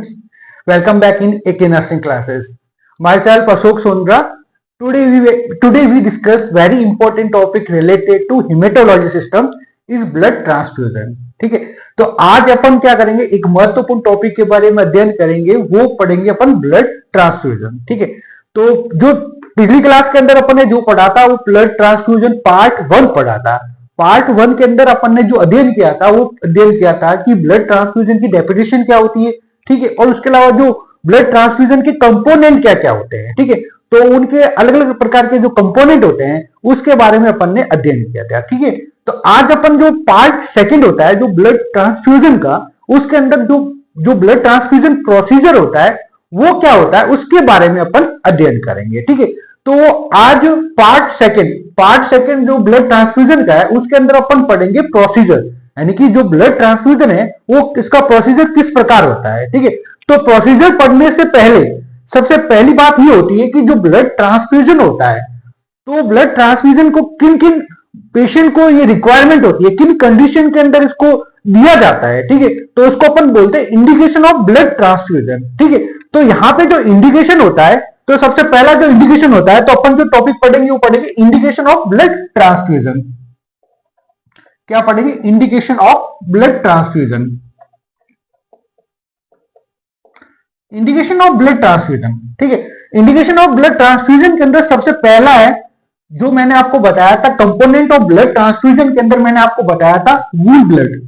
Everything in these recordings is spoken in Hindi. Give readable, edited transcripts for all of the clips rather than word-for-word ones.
students, welcome back in AK Nursing classes. Myself Ashok Sondra. Today we discuss very important topic related to hematology system is blood transfusion. ठीक है, तो आज अपन क्या करेंगे, एक महत्वपूर्ण टॉपिक के बारे में अध्ययन करेंगे, वो पढ़ेंगे अपन ब्लड ट्रांसफ्यूजन. ठीक है, तो जो पिछली क्लास के अंदर अपन ने जो पढ़ा था वो ब्लड ट्रांसफ्यूजन पार्ट 1 पढ़ा था. पार्ट 1 के अंदर अपन ने जो अध्ययन किया था वो अध्ययन किया था कि ब्लड ट्रांसफ्यूजन की डेफिनेशन क्या होती है. ठीक है, और उसके अलावा जो ब्लड ट्रांसफ्यूजन के कंपोनेंट क्या क्या होते हैं. ठीक है, तो उनके अलग अलग प्रकार के जो कंपोनेंट होते हैं उसके बारे में अपन ने अध्ययन किया था. ठीक है, तो आज अपन जो पार्ट 2 होता है जो ब्लड ट्रांसफ्यूजन का, उसके अंदर जो ब्लड ट्रांसफ्यूजन प्रोसीजर होता है वो क्या होता है उसके बारे में अपन अध्ययन करेंगे. ठीक है, तो आज पार्ट सेकंड जो ब्लड ट्रांसफ्यूजन का है उसके अंदर अपन पढ़ेंगे प्रोसीजर, यानी कि जो ब्लड ट्रांसफ्यूजन है वो इसका प्रोसीजर किस प्रकार होता है. ठीक है, तो प्रोसीजर पढ़ने से पहले सबसे पहली बात ये होती है कि जो ब्लड ट्रांसफ्यूजन होता है, तो ब्लड ट्रांसफ्यूजन को किन किन पेशेंट को ये रिक्वायरमेंट होती है, किन कंडीशन के अंदर इसको दिया जाता है. ठीक है, तो उसको अपन बोलते हैं इंडिकेशन ऑफ ब्लड ट्रांसफ्यूजन. ठीक है, तो यहाँ पे जो इंडिकेशन होता है, तो सबसे पहला जो इंडिकेशन होता है, तो अपन जो टॉपिक पढ़ेंगे वो पढ़ेंगे इंडिकेशन ऑफ ब्लड ट्रांसफ्यूजन. क्या पढ़ेंगे? Indication of blood transfusion. Indication of blood transfusion. ठीक है, इंडिकेशन ऑफ ब्लड ट्रांसफ्यूजन के अंदर सबसे पहला है जो मैंने आपको बताया था कंपोनेंट ऑफ ब्लड ट्रांसफ्यूजन के अंदर मैंने आपको बताया था वूल ब्लड,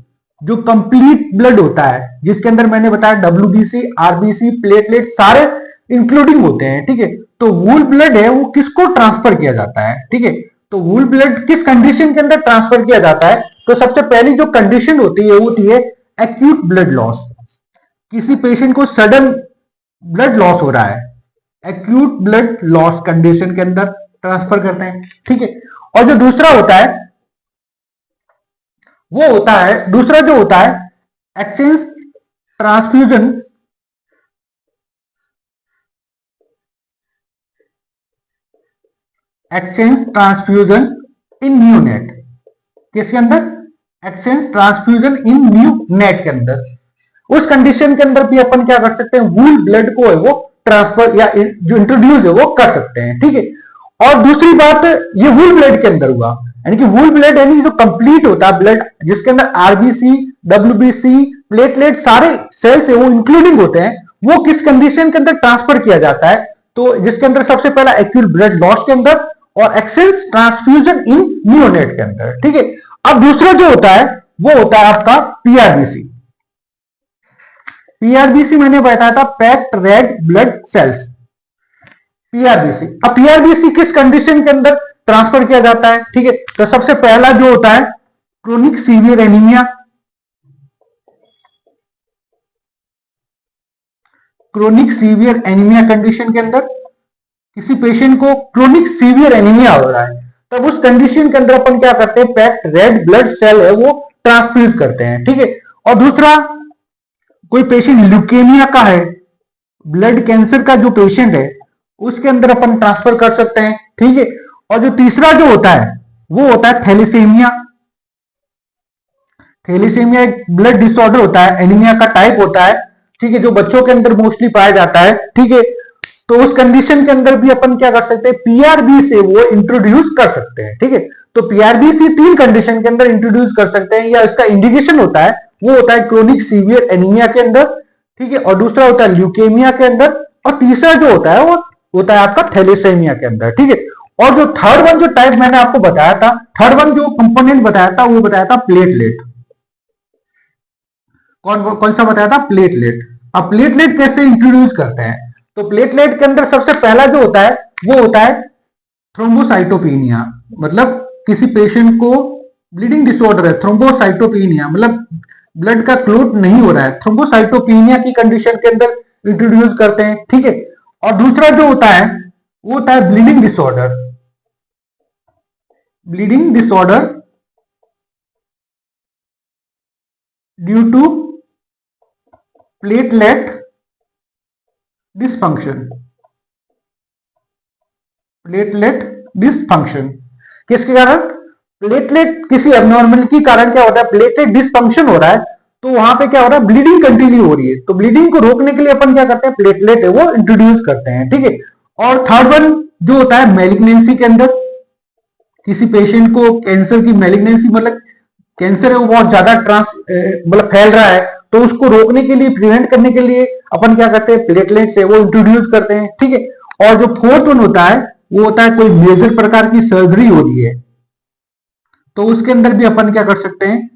जो कंप्लीट ब्लड होता है जिसके अंदर मैंने बताया डब्ल्यूबीसी, आरबीसी, प्लेटलेट सारे इंक्लूडिंग होते हैं. ठीक है, तो वूल ब्लड है वो किसको ट्रांसफर किया जाता है. ठीक है, तो वूल ब्लड किस कंडीशन के अंदर ट्रांसफर किया जाता है, तो सबसे पहली जो कंडीशन होती है वो होती है एक्यूट ब्लड लॉस. किसी पेशेंट को सडन ब्लड लॉस हो रहा है, एक्यूट ब्लड लॉस कंडीशन के अंदर ट्रांसफर करते हैं. ठीक है, और जो दूसरा होता है वो होता है, दूसरा जो होता है एक्सचेंज ट्रांसफ्यूजन. एक्सचेंज ट्रांसफ्यूजन इन न्यूनेट. किसके अंदर? एक्सचेंज ट्रांसफ्यूजन इन न्यूनेट के अंदर. उस कंडीशन के अंदर भी अपन क्या कर सकते हैं, वूल ब्लड को है वो ट्रांसफर या जो इंट्रोड्यूस है वो कर सकते हैं. ठीक है, और दूसरी बात ये वूल ब्लड के अंदर हुआ, यानी कि वूल ब्लड यानी जो कंप्लीट होता है ब्लड जिसके अंदर आरबीसी, डब्ल्यूबीसी, प्लेटलेट सारे सेल्स है वो इंक्लूडिंग होते हैं, वो किस कंडीशन के अंदर ट्रांसफर किया जाता है, तो जिसके अंदर सबसे पहला एक्यूट ब्लड लॉस के अंदर और एक्सचेंज ट्रांसफ्यूजन इन न्यूनेट के अंदर. ठीक है, अब दूसरा जो होता है वो होता है आपका पीआरबीसी. पीआरबीसी मैंने बताया था packed red blood cells. PRBC, अब पीआरबीसी किस कंडीशन के अंदर ट्रांसफर किया जाता है. ठीक है, तो सबसे पहला जो होता है chronic severe anaemia. Chronic severe anaemia condition के अंदर किसी पेशेंट को क्रोनिक सीवियर एनीमिया हो रहा है, तब उस कंडीशन के अंदर अपन क्या करते हैं, पैक्ड रेड ब्लड सेल है वो ट्रांसफ्यूज करते हैं. ठीक है, और दूसरा कोई पेशेंट ल्यूकेमिया का है, ब्लड कैंसर का जो पेशेंट है उसके अंदर अपन ट्रांसफर कर सकते हैं. ठीक है, और जो तीसरा जो होता है वो होता है थैलेसीमिया. थैलेसीमिया एक ब्लड डिसऑर्डर होता है, एनीमिया का टाइप होता है. ठीक है, जो बच्चों के अंदर मोस्टली पाया जाता है. ठीक है, तो उस कंडीशन के अंदर भी अपन क्या कर सकते हैं, पीआरबी से वो इंट्रोड्यूस कर सकते हैं. ठीक है, तो पीआरबी से 3 कंडीशन के अंदर इंट्रोड्यूस कर सकते हैं, या इसका इंडिकेशन होता है वो होता है क्रोनिक सीवियर एनीमिया के अंदर. ठीक है, और दूसरा होता है ल्यूकेमिया के अंदर, और तीसरा जो होता है वो होता है आपका थैलेसीमिया के अंदर. ठीक है, और जो थर्ड वन जो टाइप मैंने आपको बताया था, थर्ड वन जो कंपोनेंट बताया था वो बताया था प्लेटलेट. कौन सा बताया था? प्लेटलेट. अब प्लेटलेट कैसे इंट्रोड्यूस करते हैं, तो प्लेटलेट के अंदर सबसे पहला जो होता है वो होता है थ्रोम्बोसाइटोपेनिया. मतलब किसी पेशेंट को ब्लीडिंग डिसऑर्डर है, थ्रोम्बोसाइटोपेनिया मतलब ब्लड का क्लोट नहीं हो रहा है, थ्रोम्बोसाइटोपेनिया की कंडीशन के अंदर इंट्रोड्यूस करते हैं. ठीक है, और दूसरा जो होता है वो होता है bleeding disorder. Bleeding disorder due to platelet dysfunction. Platelet dysfunction किसके कारण? प्लेटलेट किसी एबनॉर्मल के कारण क्या होता है, प्लेटलेट डिसफंक्शन हो रहा है, तो वहां पे क्या हो रहा है, ब्लीडिंग कंटिन्यू हो रही है, तो ब्लीडिंग को रोकने के लिए अपन क्या करते हैं, प्लेटलेट है वो इंट्रोड्यूस करते हैं, ठीक है। और थर्ड वन जो होता है मैलिग्नेंसी के अंदर, किसी पेशेंट को कैंसर की मैलिग्नेंसी मतलब कैंसर है वो बहुत ज्यादा मतलब फैल रहा है, तो उसको रोकने के लिए, प्रिवेंट करने के लिए अपन क्या करते हैं, प्लेटलेट्स है वो इंट्रोड्यूस करते हैं, ठीक है। और जो फोर्थ वन होता है वो होता है कोई मेजर प्रकार की सर्जरी हो रही है, तो उसके अंदर भी अपन क्या कर सकते हैं,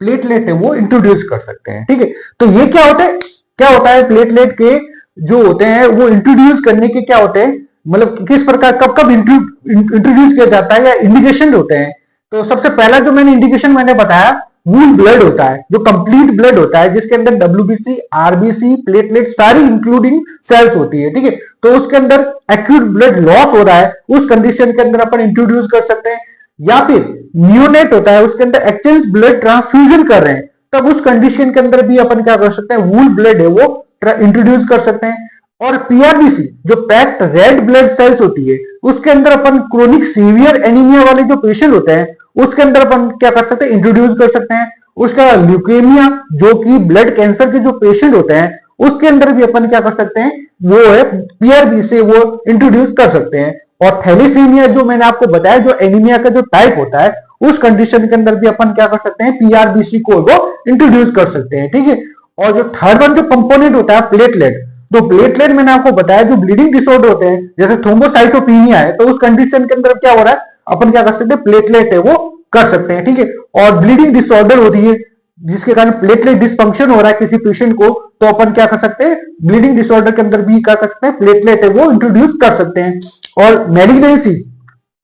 प्लेटलेट है वो इंट्रोड्यूस कर सकते हैं, ठीक है। तो ये क्या होता है प्लेटलेट के जो होते हैं वो इंट्रोड्यूस करने के क्या होते हैं, मतलब किस प्रकार कब कब इंट्रोड्यूस किया जाता है या इंडिकेशन होते हैं। तो सबसे पहला जो मैंने इंडिकेशन बताया वूल ब्लड होता है, जो कंप्लीट ब्लड होता है जिसके अंदर डब्ल्यूबीसी, आरबीसी, प्लेटलेट सारी इंक्लूडिंग सेल्स होती है, ठीक है। तो उसके अंदर एक्यूट ब्लड लॉस हो रहा है, उस कंडीशन के अंदर अपन इंट्रोड्यूस कर सकते हैं। या फिर न्यूनेट होता है, उसके अंदर एक्सचेंज ब्लड ट्रांसफ्यूजन कर रहे हैं, तब उस कंडीशन के अंदर भी अपन क्या कर सकते हैं, वूल ब्लड है वो इंट्रोड्यूस कर सकते हैं। और पीआरबीसी जो पैक्ड रेड ब्लड सेल्स होती है, उसके अंदर अपन क्रोनिक सीवियर एनीमिया वाले जो पेशेंट होते हैं उसके अंदर अपन क्या कर सकते हैं, इंट्रोड्यूस कर सकते हैं। उसका ल्यूकेमिया जो कि ब्लड कैंसर के जो पेशेंट होते हैं उसके अंदर भी अपन क्या कर सकते हैं, वो है पीआरबी से वो इंट्रोड्यूस कर सकते हैं। और थैलीसीमिया जो मैंने आपको बताया, जो एनीमिया का जो टाइप होता है, उस कंडीशन के अंदर भी अपन क्या कर सकते हैं, पीआरबीसी को वो इंट्रोड्यूस कर सकते हैं, ठीक है। और जो थर्ड वन जो कंपोनेंट होता है प्लेटलेट, तो प्लेटलेट मैंने आपको बताया जो ब्लीडिंग डिसऑर्डर होते हैं जैसे थ्रोम्बोसाइटोपिनिया है, तो उस कंडीशन के अंदर क्या हो रहा है, अपन क्या कर सकते हैं, प्लेटलेट है वो कर सकते हैं, ठीक है। और ब्लीडिंग डिसऑर्डर होती है जिसके कारण प्लेटलेट डिस्फंक्शन हो रहा है किसी पेशेंट को, तो अपन क्या कर सकते हैं, ब्लीडिंग डिसऑर्डर के अंदर भी क्या कर सकते हैं, प्लेटलेट है वो इंट्रोड्यूस कर सकते हैं। और मैलिग्नेंसी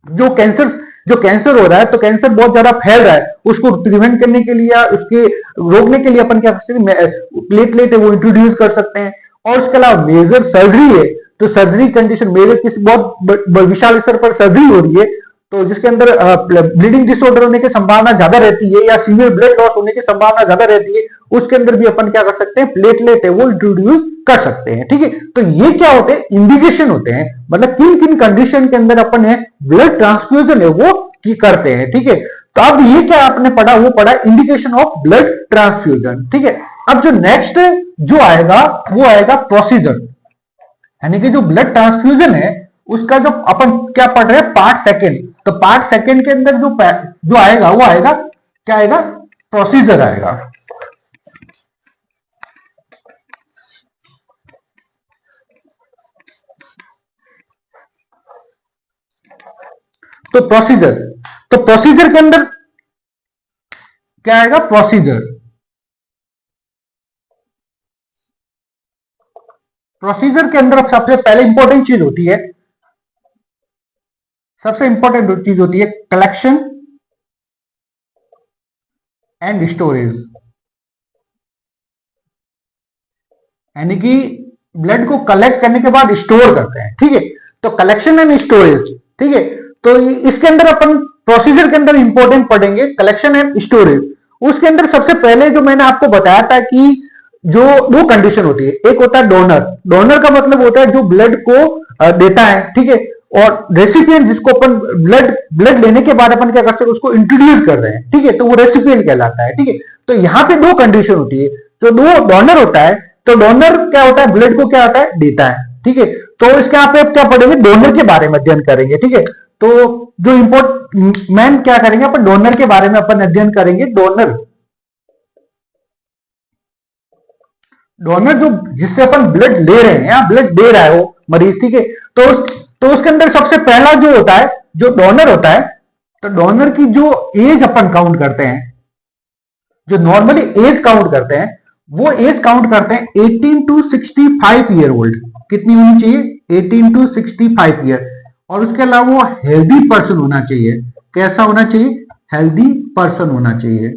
जो कैंसर हो रहा है, तो कैंसर बहुत ज्यादा फैल रहा है, उसको प्रिवेंट करने के लिए या उसके रोकने के लिए अपन क्या कर सकते हैं, प्लेटलेट है वो इंट्रोड्यूस कर सकते हैं। और उसके अलावा मेजर सर्जरी है, तो सर्जरी कंडीशन मेजर किसी बहुत विशाल स्तर पर सर्जरी हो रही है, तो जिसके अंदर ब्लीडिंग डिसऑर्डर होने की संभावना ज्यादा रहती है या सीवियर ब्लड लॉस होने की संभावना ज्यादा रहती है, उसके अंदर भी अपन क्या कर सकते हैं, प्लेटलेट है वो इंट्रोड्यूस कर सकते हैं, ठीक है। तो ये क्या होते हैं, इंडिकेशन होते हैं, मतलब किन किन कंडीशन के अंदर अपन है ब्लड ट्रांसफ्यूजन है वो की करते हैं, ठीक है। तो अब ये क्या आपने पढ़ा, वो पढ़ा इंडिकेशन ऑफ ब्लड ट्रांसफ्यूजन, ठीक है। अब जो नेक्स्ट जो आएगा वो आएगा प्रोसीजर, यानी कि जो ब्लड ट्रांसफ्यूजन है उसका जो अपन क्या पढ़ रहे हैं, पार्ट सेकेंड। तो पार्ट सेकेंड के अंदर जो आएगा वो आएगा क्या आएगा, प्रोसीजर आएगा। तो प्रोसीजर के अंदर क्या आएगा, प्रोसीजर के अंदर सबसे पहले इंपॉर्टेंट चीज होती है, कलेक्शन एंड स्टोरेज, यानी कि ब्लड को कलेक्ट करने के बाद स्टोर करते हैं, ठीक है। तो कलेक्शन एंड स्टोरेज, ठीक है। तो इसके अंदर अपन प्रोसीजर के अंदर इंपॉर्टेंट पढ़ेंगे कलेक्शन एंड स्टोरेज। उसके अंदर सबसे पहले जो मैंने आपको बताया था कि जो दो कंडीशन होती है, एक होता है डोनर का मतलब होता है जो ब्लड को देता है, ठीक है। और रेसिपिएंट जिसको अपन ब्लड लेने के बाद अपन क्या करते हैं, उसको इंट्रोड्यूस कर रहे हैं, ठीक है, तो वो रेसिपिएंट कहलाता है, ठीक है। तो यहाँ पे दो कंडीशन होती है, जो दो डोनर होता है, तो डोनर क्या होता है, ब्लड को क्या होता है, देता है, ठीक है। तो इसके यहाँ पे क्या पढ़ेंगे, डोनर के बारे में अध्ययन करेंगे, ठीक है। तो जो इंपोर्ट मैन क्या करेंगे, अपन डोनर के बारे में अपन अध्ययन करेंगे। डोनर जो जिससे अपन ब्लड ले रहे हैं या ब्लड दे रहा है वो मरीज, ठीक है। तो उसके अंदर सबसे पहला जो होता है, जो डोनर होता है, तो डोनर की जो एज अपन काउंट करते हैं, जो नॉर्मली एज काउंट करते हैं, वो एज काउंट करते हैं 18 टू 65 ईयर ओल्ड। कितनी होनी चाहिए, 18 टू 65 ईयर। और उसके अलावा वो हेल्दी पर्सन होना चाहिए। कैसा होना चाहिए, हेल्दी पर्सन होना चाहिए।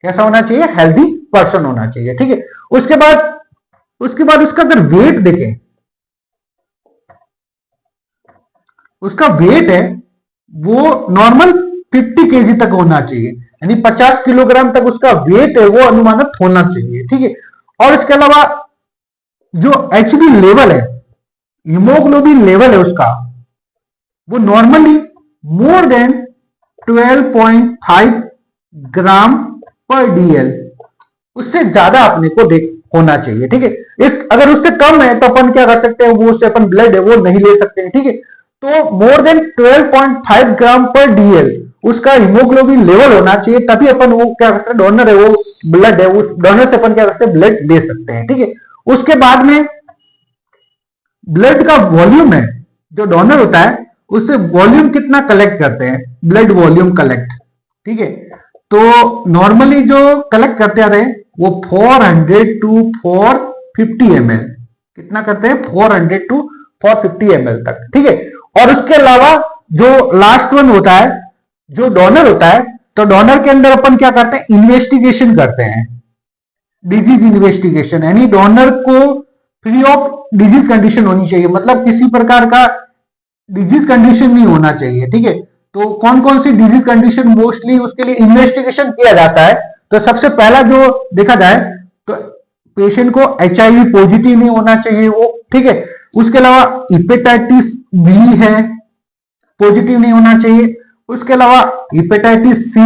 कैसा होना चाहिए, हेल्दी पर्सन होना चाहिए, ठीक है। उसके बाद उसका अगर वेट देखें, उसका वेट है वो नॉर्मल 50 केजी तक होना चाहिए, यानी 50 किलोग्राम तक उसका वेट है वो अनुमानित होना चाहिए, ठीक है। और इसके अलावा जो एचबी लेवल है, हीमोग्लोबिन लेवल है उसका, वो नॉर्मली मोर देन 12.5 ग्राम पर डीएल, उससे ज्यादा अपने को देख होना चाहिए। ठीक है, इस अगर उससे कम है तो अपन क्या कर सकते हैं, वो उससे अपन ब्लड है वो नहीं ले सकते हैं। ठीक है, तो मोर देन 12.5 ग्राम पर डीएल उसका हीमोग्लोबिन लेवल होना चाहिए, तभी अपन वो क्या करते हैं, डोनर है वो ब्लड है, उस डोनर से अपन क्या करते हैं, ब्लड ले सकते हैं। ठीक है, उसके बाद में ब्लड का वॉल्यूम है, जो डोनर होता है उससे वॉल्यूम कितना कलेक्ट करते हैं, ब्लड वॉल्यूम कलेक्ट। ठीक है, तो नॉर्मली जो कलेक्ट करते हैं वो 400 टू 450 ml, कितना करते हैं, 400 टू 450 ml तक। ठीक है, और उसके अलावा जो लास्ट वन होता है, जो डोनर होता है, तो डोनर के अंदर अपन क्या करते हैं, इन्वेस्टिगेशन करते हैं, डिजीज इन्वेस्टिगेशन, यानी डोनर को फ्री ऑफ डिजीज कंडीशन होनी चाहिए, मतलब किसी प्रकार का डिजीज कंडीशन नहीं होना चाहिए। ठीक है, तो कौन कौन सी डिजीज कंडीशन मोस्टली उसके लिए इन्वेस्टिगेशन किया जाता है, तो सबसे पहला जो देखा जाए तो पेशेंट को HIV पॉजिटिव नहीं होना चाहिए वो। ठीक है, उसके अलावा हिपेटाइटिस बी है पॉजिटिव नहीं होना चाहिए, उसके अलावा हिपेटाइटिस सी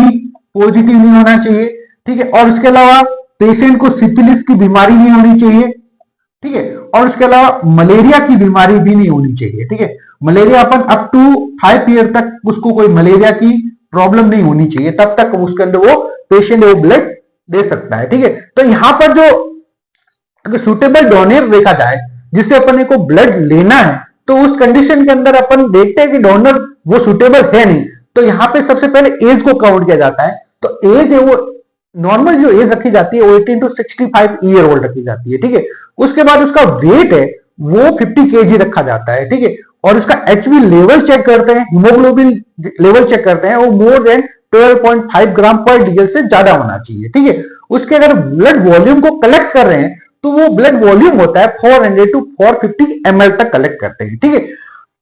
पॉजिटिव नहीं होना चाहिए। ठीक है, और उसके अलावा पेशेंट को सिफिलिस की बीमारी नहीं होनी चाहिए। ठीक है, और उसके अलावा मलेरिया की बीमारी भी नहीं होनी चाहिए। ठीक है, मलेरिया अपन अप टू 5 ईयर तक उसको कोई मलेरिया की प्रॉब्लम नहीं होनी चाहिए, तब तक उसके अंदर वो पेशेंट वो ब्लड दे सकता है। ठीक है, तो यहां पर जो अगर सुटेबल डोनर देखा जाए जिससे अपन को ब्लड लेना है, तो उस कंडीशन के अंदर अपन देखते हैं कि डोनर वो सुटेबल है नहीं, तो यहां पे सबसे पहले एज को काउंट किया जाता है। तो एज है वो नॉर्मल जो एज रखी जाती है वो 18 टू 65 ईयर ओल्ड रखी जाती है। ठीक है, उसके बाद उसका वेट है वो 50 kg रखा जाता है। ठीक है, और उसका एचबी लेवल चेक करते हैं, हीमोग्लोबिन लेवल चेक करते हैं, वो मोर देन 12.5 ग्राम पर डीएल से ज्यादा होना चाहिए। ठीक है, उसके अगर ब्लड वॉल्यूम को कलेक्ट कर रहे हैं तो वो ब्लड वॉल्यूम होता है 400 टू 450 ml तक कलेक्ट करते हैं। ठीक है,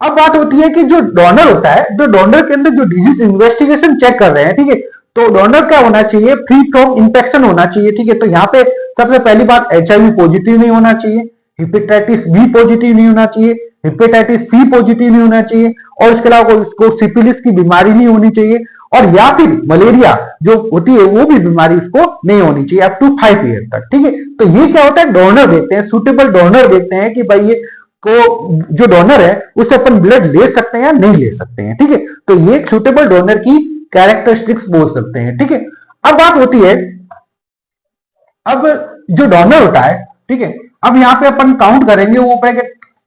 अब बात होती है कि जो डोनर होता है, जो डोनर के अंदर जो डिजीज इन्वेस्टिगेशन चेक कर रहे हैं, ठीक है, तो डोनर क्या होना चाहिए, फ्री फ्रॉम इंफेक्शन होना चाहिए। ठीक है, तो यहाँ पे सबसे पहली बात HIV पॉजिटिव नहीं होना चाहिए, हेपेटाइटिस बी पॉजिटिव नहीं होना चाहिए, हेपेटाइटिस सी पॉजिटिव नहीं होना चाहिए, और इसके अलावा उसको सिफिलिस की बीमारी नहीं होनी चाहिए, और या फिर मलेरिया जो होती है वो भी बीमारी उसको नहीं होनी चाहिए अप टू 5 ईयर तक। ठीक है, तो ये क्या होता है, डोनर देखते हैं, सुटेबल डोनर देखते हैं कि भाई ये को जो डोनर है उससे अपन ब्लड ले सकते हैं या नहीं ले सकते हैं। ठीक है, तो ये सुटेबल डोनर की कैरेक्टरिस्टिक्स बोल सकते हैं। ठीक है, अब बात होती है, अब जो डोनर होता है, ठीक है, अब यहाँ पे अपन काउंट करेंगे वो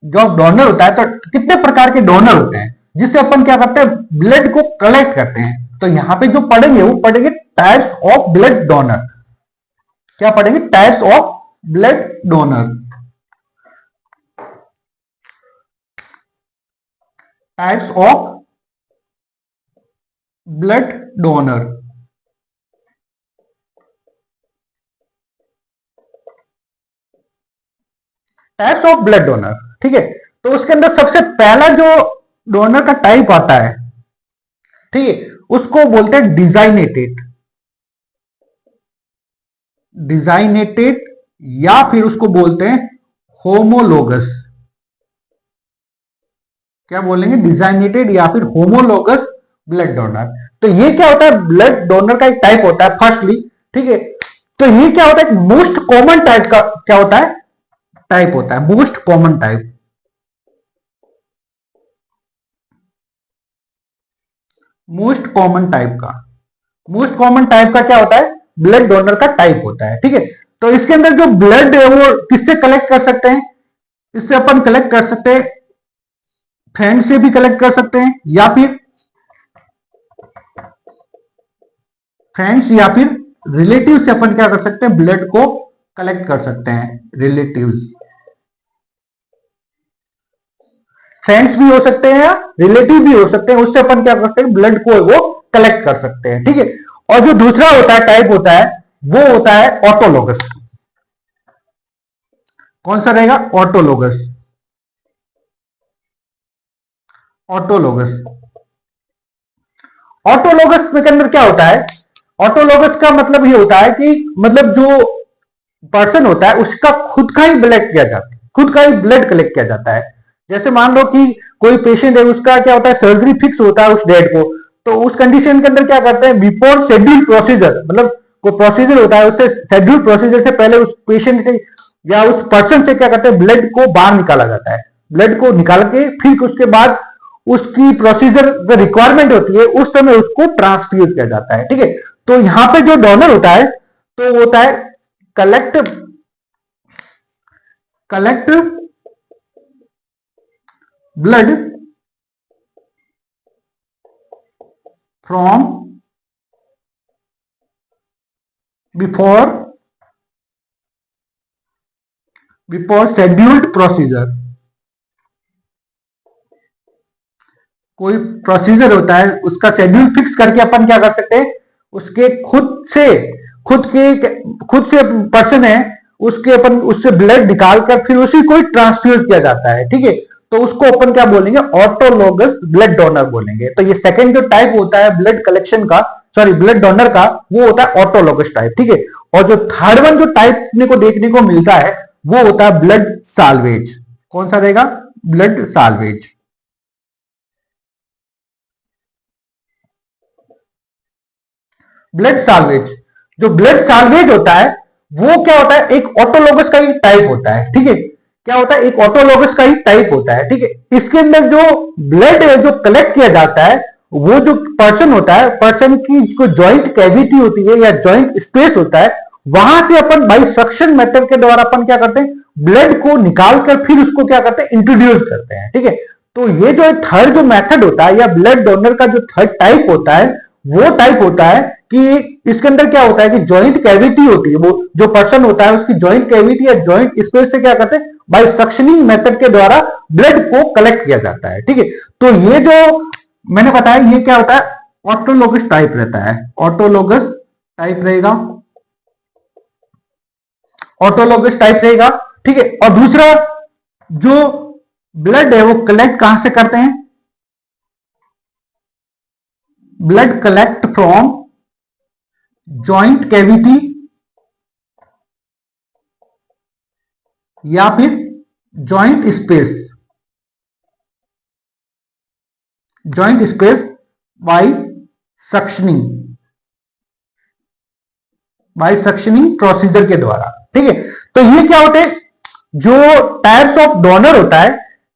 जो डोनर होता है, तो कितने प्रकार के डोनर होते हैं जिससे अपन क्या करते हैं, ब्लड को कलेक्ट करते हैं। तो यहाँ पे जो पढ़ेंगे वो पढ़ेंगे टाइप्स ऑफ ब्लड डोनर। क्या पढ़ेंगे, types of blood donor, types of blood donor. Types of blood donor, ठीक है, तो उसके अंदर सबसे पहला जो डोनर का टाइप आता है, ठीक है, उसको बोलते हैं डिजाइनेटेड, डिजाइनेटेड या फिर उसको बोलते हैं होमोलोगस। क्या बोलेंगे, डिजाइनेटेड या फिर होमोलोगस ब्लड डोनर। तो ये क्या होता है, ब्लड डोनर का एक टाइप होता है फर्स्टली। ठीक है, तो ये क्या होता है, मोस्ट कॉमन टाइप का क्या होता है, टाइप होता है, most common type, most common type का, मोस्ट कॉमन टाइप का क्या होता है, ब्लड डोनर का टाइप होता है। ठीक है, तो इसके अंदर जो ब्लड है वो किससे कलेक्ट कर सकते हैं, इससे अपन कलेक्ट कर सकते हैं, फ्रेंड से भी कलेक्ट कर सकते हैं, या फिर फ्रेंड्स या फिर रिलेटिव से अपन क्या कर सकते हैं, ब्लड को कलेक्ट कर सकते हैं, रिलेटिव्स, फ्रेंड्स भी हो सकते हैं या रिलेटिव भी हो सकते हैं, उससे अपन क्या कर सकते हैं, ब्लड को वो कलेक्ट कर सकते हैं। ठीक है, और जो दूसरा होता है टाइप होता है वो होता है ऑटोलोगस। कौन सा रहेगा, ऑटोलोगस, ऑटोलोगस। ऑटोलोगस के अंदर क्या होता है, ऑटोलोगस का मतलब ये होता है कि मतलब जो पर्सन होता है उसका खुद का ही ब्लड किया जाता है, खुद का ही ब्लड कलेक्ट किया जाता है। जैसे मान लो कि कोई पेशेंट है, उसका क्या होता है, सर्जरी फिक्स होता है उस डेट को, तो उस कंडीशन के अंदर क्या करते हैं, बिफोर शेड्यूल प्रोसीजर, मतलब को प्रोसीजर होता है, उससे शेड्यूल प्रोसीजर से पहले उस पेशेंट से या उस पर्सन से क्या करते हैं, ब्लड को बाहर निकाला जाता है। ब्लड को निकाल के फिर उसके बाद उसकी प्रोसीजर रिक्वायरमेंट होती है उस समय उसको ट्रांसफ्यूज किया जाता है। ठीक है, तो यहां पे जो डोनर होता है तो वो होता है collect blood from before scheduled procedure. कोई प्रोसीजर होता है उसका शेड्यूल फिक्स करके अपन क्या कर सकते हैं, उसके खुद से पर्सन है उसके अपन उससे ब्लड निकालकर फिर उसी को ट्रांसफ्यूज किया जाता है। ठीक है, तो उसको अपन क्या बोलेंगे, ऑटोलोगस ब्लड डोनर बोलेंगे। तो ये सेकंड जो टाइप होता है ब्लड कलेक्शन का, सॉरी ब्लड डोनर का, वो होता है ऑटोलोगस टाइप। ठीक है, और जो थर्ड वन जो टाइप को देखने को मिलता है वो होता है ब्लड साल्वेज। कौन सा रहेगा, ब्लड साल्वेज। ब्लड साल्वेज, जो ब्लड साल्वेज होता है वो क्या होता है, एक ऑटोलोगस का ही टाइप होता है। ठीक है, क्या होता है, एक ऑटोलोगस का ही टाइप होता है। ठीक है, इसके अंदर जो ब्लड है जो कलेक्ट किया जाता है वो जो पर्सन होता है, पर्सन की जो जॉइंट कैविटी होती है या जॉइंट स्पेस होता है, वहां से अपन बाई सक्शन मेथड के द्वारा अपन क्या करते हैं, ब्लड को निकालकर फिर उसको क्या करते हैं, इंट्रोड्यूस करते हैं। ठीक है, तो ये जो थर्ड जो मेथड होता है या ब्लड डोनर का जो थर्ड टाइप होता है वो टाइप होता है कि इसके अंदर क्या होता है कि जॉइंट कैविटी होती है, वो जो पर्सन होता है उसकी जॉइंट कैविटी या जॉइंट स्पेस से क्या करते हैं, बाय सक्शनिंग मेथड के द्वारा ब्लड को कलेक्ट किया जाता है। ठीक है, तो ये जो मैंने बताया ये क्या होता है, ऑटोलोगस टाइप रहता है, ऑटोलोगस टाइप रहेगा, ऑटोलोगस टाइप रहेगा। ठीक है, और दूसरा जो ब्लड है वो कलेक्ट कहां से करते हैं, blood collect from joint cavity या फिर joint space, by suctioning procedure के द्वारा। ठीक है, तो ये क्या होते हैं, जो टाइप्स ऑफ डोनर होता है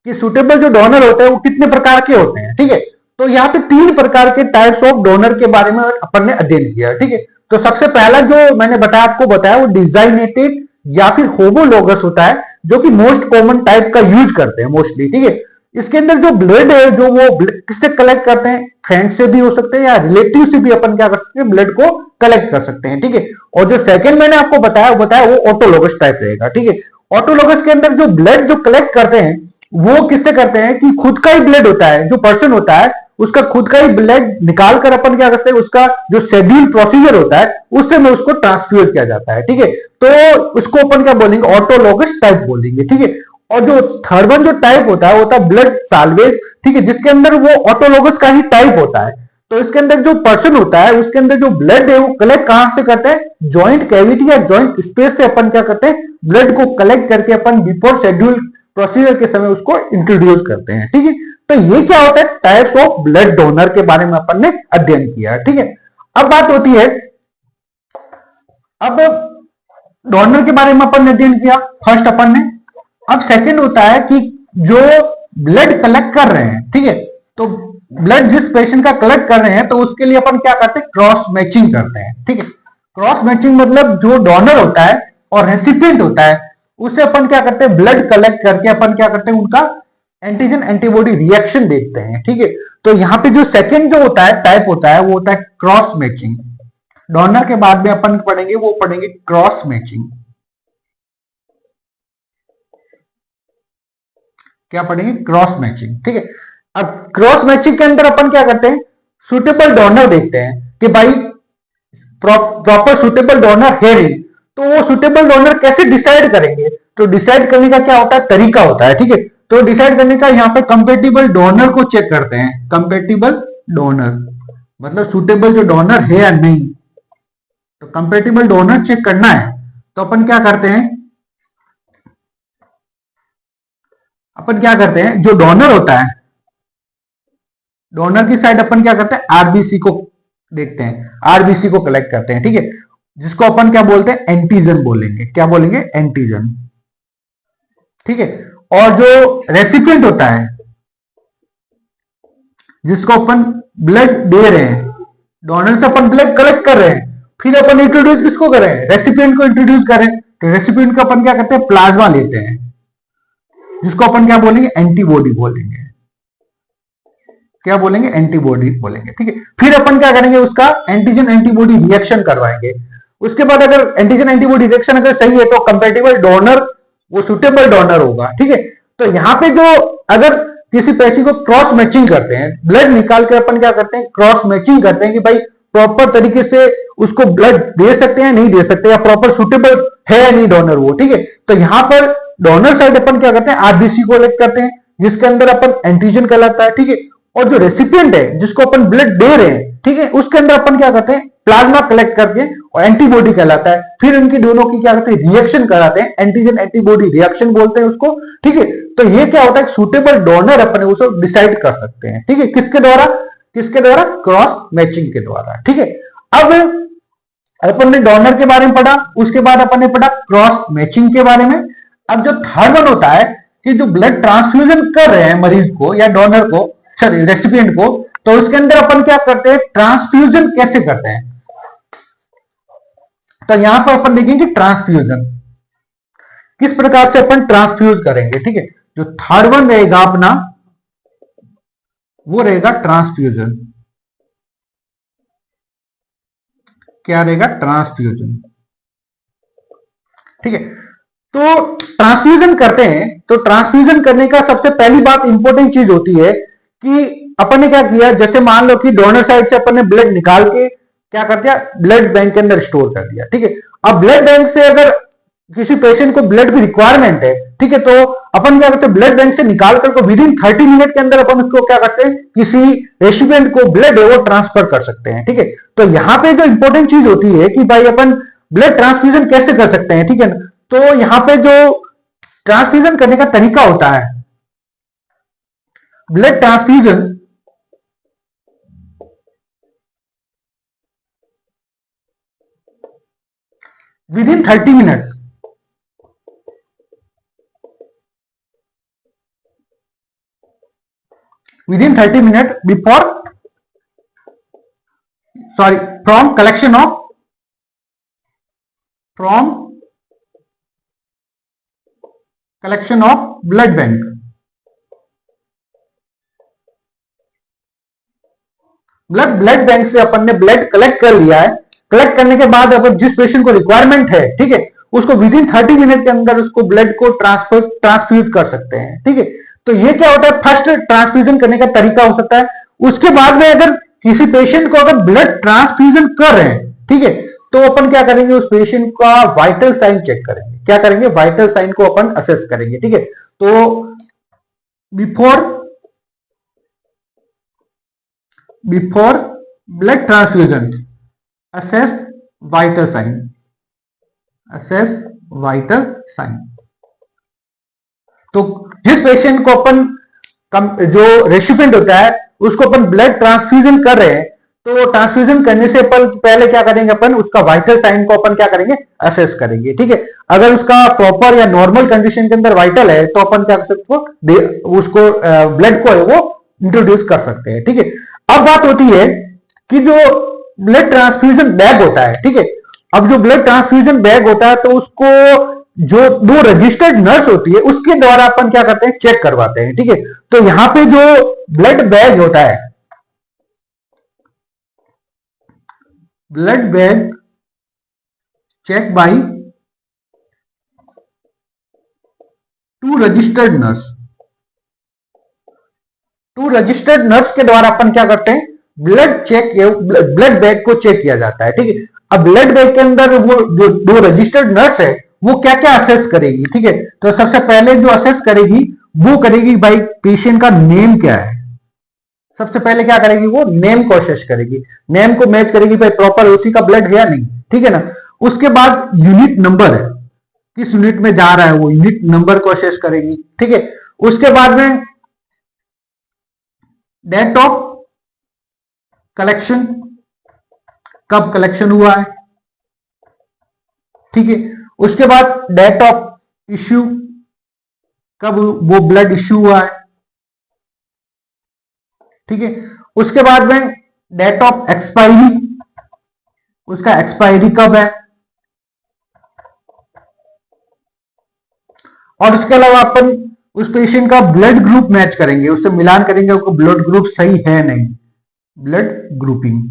कि सुटेबल जो डोनर होते हैं वो कितने प्रकार के होते हैं। ठीक है, तो यहाँ पे 3 प्रकार के टाइप्स ऑफ डोनर के बारे में अपन ने अध्ययन किया। ठीक है, तो सबसे पहला जो मैंने आपको बताया वो डिजाइनेटेड या फिर होमोलोगस होता है, जो कि मोस्ट कॉमन टाइप का यूज करते हैं मोस्टली। ठीक है, इसके अंदर जो ब्लड है जो वो किससे कलेक्ट करते हैं, फ्रेंड से भी हो सकते हैं या रिलेटिव से भी अपन क्या कर सकते हैं, ब्लड को कलेक्ट कर सकते हैं। ठीक है, और जो सेकंड मैंने आपको बताया वो ऑटोलोगस टाइप रहेगा। ठीक है, ऑटोलोगस के अंदर जो ब्लड जो कलेक्ट करते हैं वो किससे करते हैं कि खुद का ही ब्लड होता है, जो पर्सन होता है उसका खुद का ही ब्लड निकाल कर अपन क्या करते हैं, उसका जो शेड्यूल प्रोसीजर होता है उससे में उसको ट्रांसफ्यूज किया जाता है। ठीक है, तो उसको अपन क्या बोलेंगे, ऑटोलोगस टाइप बोलेंगे। ठीक है, और जो थर्ड वन जो टाइप होता है वो होता है ब्लड साल्वेज। ठीक है, जिसके अंदर वो ऑटोलोगस का ही टाइप होता है। तो इसके अंदर जो पर्सन होता है उसके अंदर जो ब्लड है वो कलेक्ट कहां से करते हैं, जॉइंट कैविटी या जॉइंट स्पेस से अपन क्या करते हैं, ब्लड को कलेक्ट करके अपन बिफोर शेड्यूल प्रोसीजर के समय उसको इंट्रोड्यूस करते हैं। ठीक है, तो ये क्या होता है, टाइप्स ऑफ ब्लड डोनर के बारे में अपन ने अध्ययन किया। ठीक है, अब बात होती है, अब डोनर के बारे में अपन ने अध्ययन किया फर्स्ट अपन ने। अब सेकंड होता है कि जो ब्लड कलेक्ट कर रहे हैं, ठीक है, तो ब्लड जिस पेशेंट का कलेक्ट कर रहे हैं तो उसके लिए अपन क्या करते हैं, क्रॉस मैचिंग करते हैं। ठीक है, क्रॉस मैचिंग मतलब जो डोनर होता है और रेसिपिएंट होता है उससे अपन क्या करते हैं, ब्लड कलेक्ट करके अपन क्या करते हैं, उनका एंटीजन एंटीबॉडी रिएक्शन देखते हैं। ठीक है, तो यहाँ पे जो सेकंड जो होता है टाइप होता है वो होता है क्रॉस मैचिंग। डोनर के बाद में अपन पढ़ेंगे वो पढ़ेंगे क्रॉस मैचिंग। क्या पढ़ेंगे, क्रॉस मैचिंग। ठीक है, अब क्रॉस मैचिंग के अंदर अपन क्या करते हैं, सुटेबल डोनर देखते हैं कि भाई प्रॉपर सुटेबल डोनर है नहीं, तो वो सुटेबल डोनर कैसे डिसाइड करेंगे, तो डिसाइड करने का क्या होता है, तरीका होता है। ठीक है, तो डिसाइड करने का यहाँ पे कंपेटिबल डोनर को चेक करते हैं। कंपेटिबल डोनर मतलब सुटेबल जो डोनर है या नहीं, तो कंपेटिबल डोनर चेक करना है तो अपन क्या करते हैं, जो डोनर होता है, डोनर की साइड अपन क्या करते हैं, आरबीसी को देखते हैं, आरबीसी को कलेक्ट करते हैं। ठीक है, जिसको अपन क्या बोलते हैं, एंटीजन बोलेंगे। क्या बोलेंगे? एंटीजन। ठीक है। और जो रेसिपिएंट होता है, जिसको अपन ब्लड दे रहे हैं, डोनर से अपन ब्लड कलेक्ट कर रहे हैं, फिर अपन इंट्रोड्यूस किसको करें? रेसिपिएंट को इंट्रोड्यूस करें। तो रेसिपिएंट को अपन क्या करते हैं? प्लाज्मा लेते हैं, जिसको अपन क्या बोलेंगे? एंटीबॉडी बोलेंगे। क्या बोलेंगे? एंटीबॉडी बोलेंगे। ठीक है। फिर अपन क्या करेंगे? उसका एंटीजन एंटीबॉडी रिएक्शन करवाएंगे। उसके बाद अगर एंटीजन एंटीबॉडी रिएक्शन अगर सही है तो कंपैटिबल डोनर, वो सुटेबल डोनर होगा। ठीक है। तो यहां पे जो अगर किसी पेशी को क्रॉस मैचिंग करते हैं, ब्लड निकाल के अपन क्या करते हैं? क्रॉस मैचिंग करते हैं कि भाई प्रॉपर तरीके से उसको ब्लड दे सकते हैं नहीं दे सकते, या प्रॉपर सुटेबल है या नहीं डोनर वो। ठीक है। तो यहां पर डोनर साइड अपन क्या करते हैं? आरबीसी कलेक्ट करते हैं, जिसके अंदर अपन एंटीजन कहलाता है। ठीक है। और जो रेसिपिएंट है, जिसको अपन ब्लड दे रहे हैं, ठीक है, उसके अंदर अपन क्या करते हैं? प्लाज्मा कलेक्ट करके, और एंटीबॉडी कहलाता है। फिर इनकी दोनों की क्या करते हैं? रिएक्शन कराते हैं, एंटीजन एंटीबॉडी रिएक्शन बोलते हैं उसको। ठीक है। तो ये क्या होता है? सुटेबल डोनर अपने उसको डिसाइड कर सकते हैं। ठीक है। किसके द्वारा? किसके द्वारा? क्रॉस मैचिंग के द्वारा। ठीक है। अब अपन ने डोनर के बारे में पढ़ा, उसके बाद अपन ने पढ़ा क्रॉस मैचिंग के बारे में। अब जो थर्ड वन होता है कि जो ब्लड ट्रांसफ्यूजन कर रहे हैं मरीज को या डोनर को, सॉरी रेसिपिएंट को, तो उसके अंदर अपन क्या करते हैं? ट्रांसफ्यूजन कैसे करते हैं। तो यहां पर अपन देखेंगे ट्रांसफ्यूजन किस प्रकार से अपन ट्रांसफ्यूज करेंगे। ठीक है। जो थर्ड वन रहेगा अपना, वो रहेगा ट्रांसफ्यूजन। क्या रहेगा? ट्रांसफ्यूजन। ठीक है। तो ट्रांसफ्यूजन करते हैं, तो ट्रांसफ्यूजन करने का सबसे पहली बात इंपॉर्टेंट चीज होती है कि अपन ने क्या किया, जैसे मान लो कि डोनर साइड से अपन ने ब्लड निकाल के क्या कर दिया? ब्लड बैंक के अंदर स्टोर कर दिया। ठीक है। अब ब्लड बैंक से अगर किसी पेशेंट को ब्लड की रिक्वायरमेंट है, ठीक है, तो अपन क्या करते हैं? ब्लड बैंक से निकाल कर विद इन 30 मिनट के अंदर अपन उसको क्या करते हैं? किसी रेसिपिएंट को ब्लड है वो ट्रांसफर कर सकते हैं। ठीक है। तो यहां पे जो इंपॉर्टेंट चीज होती है कि भाई अपन ब्लड ट्रांसफ्यूजन कैसे कर सकते हैं। ठीक है। तो यहां पे जो ट्रांसफ्यूजन करने का तरीका होता है, blood transfusion with in 30 minute, within 30 minutes before, sorry, from collection of, from collection of blood bank। Blood bank से अपन ने ब्लड कलेक्ट कर लिया है। कलेक्ट करने के बाद अपन जिस पेशेंट को रिक्वायरमेंट है, ठीक है, उसको विद इन 30 मिनट के अंदर उसको ब्लड को ट्रांसफ्यूज कर सकते हैं। ठीक है। तो ये क्या होता है? फर्स्ट ट्रांसफ्यूजन करने का तरीका हो सकता है। उसके बाद में अगर किसी पेशेंट को अगर ब्लड ट्रांसफ्यूजन कर रहे हैं, ठीक है, तो अपन क्या करेंगे? उस पेशेंट का वाइटल साइन चेक करेंगे। क्या करेंगे? वाइटल साइन को अपन असेस करेंगे। ठीक है। तो before blood transfusion assess vital sign, assess vital sign. तो जिस पेशेंट को अपन जो रेसिपिएंट होता है उसको अपन ब्लड ट्रांसफ्यूजन कर रहे हैं, तो ट्रांसफ्यूजन करने से पहले क्या करेंगे? अपन उसका वाइटल साइन को अपन क्या करेंगे? असेस करेंगे। ठीक है। अगर उसका प्रॉपर या नॉर्मल कंडीशन के अंदर वाइटल है तो अपन क्या कर सकते हो? उसको ब्लड को है वो इंट्रोड्यूस कर सकते हैं। ठीक है। अब बात होती है कि जो ब्लड ट्रांसफ्यूजन बैग होता है, ठीक है, अब जो ब्लड ट्रांसफ्यूजन बैग होता है तो उसको जो दो रजिस्टर्ड नर्स होती है उसके द्वारा अपन क्या करते हैं? चेक करवाते हैं। ठीक है। तो यहां पे जो ब्लड बैग होता है, blood bag check by two registered nurse, two registered nurse के द्वारा अपन क्या करते हैं? ब्लड चेक, ब्लड बैग को चेक किया जाता है। ठीक है। अब ब्लड बैग के अंदर वो जो दो रजिस्टर्ड नर्स है वो क्या क्या असेस करेगी? ठीक है। तो सबसे पहले जो असेस करेगी वो करेगी भाई पेशेंट का नेम क्या है। सबसे पहले क्या करेगी? वो नेम को असेस करेगी, नेम को मैच करेगी भाई प्रॉपर उसी का ब्लड है या नहीं। ठीक है ना। उसके बाद यूनिट नंबर है, किस यूनिट में जा रहा है वो यूनिट नंबर को असेस करेगी। ठीक है। उसके बाद में डेट ऑफ कलेक्शन, कब कलेक्शन हुआ है, ठीक है। उसके बाद डेट ऑफ इश्यू, कब वो ब्लड इश्यू हुआ है, ठीक है। उसके बाद में डेट ऑफ एक्सपायरी, उसका एक्सपायरी कब है, और उसके अलावा अपन उस पेशेंट का ब्लड ग्रुप मैच करेंगे, उससे मिलान करेंगे उसको ब्लड ग्रुप सही है नहीं, ब्लड ग्रुपिंग।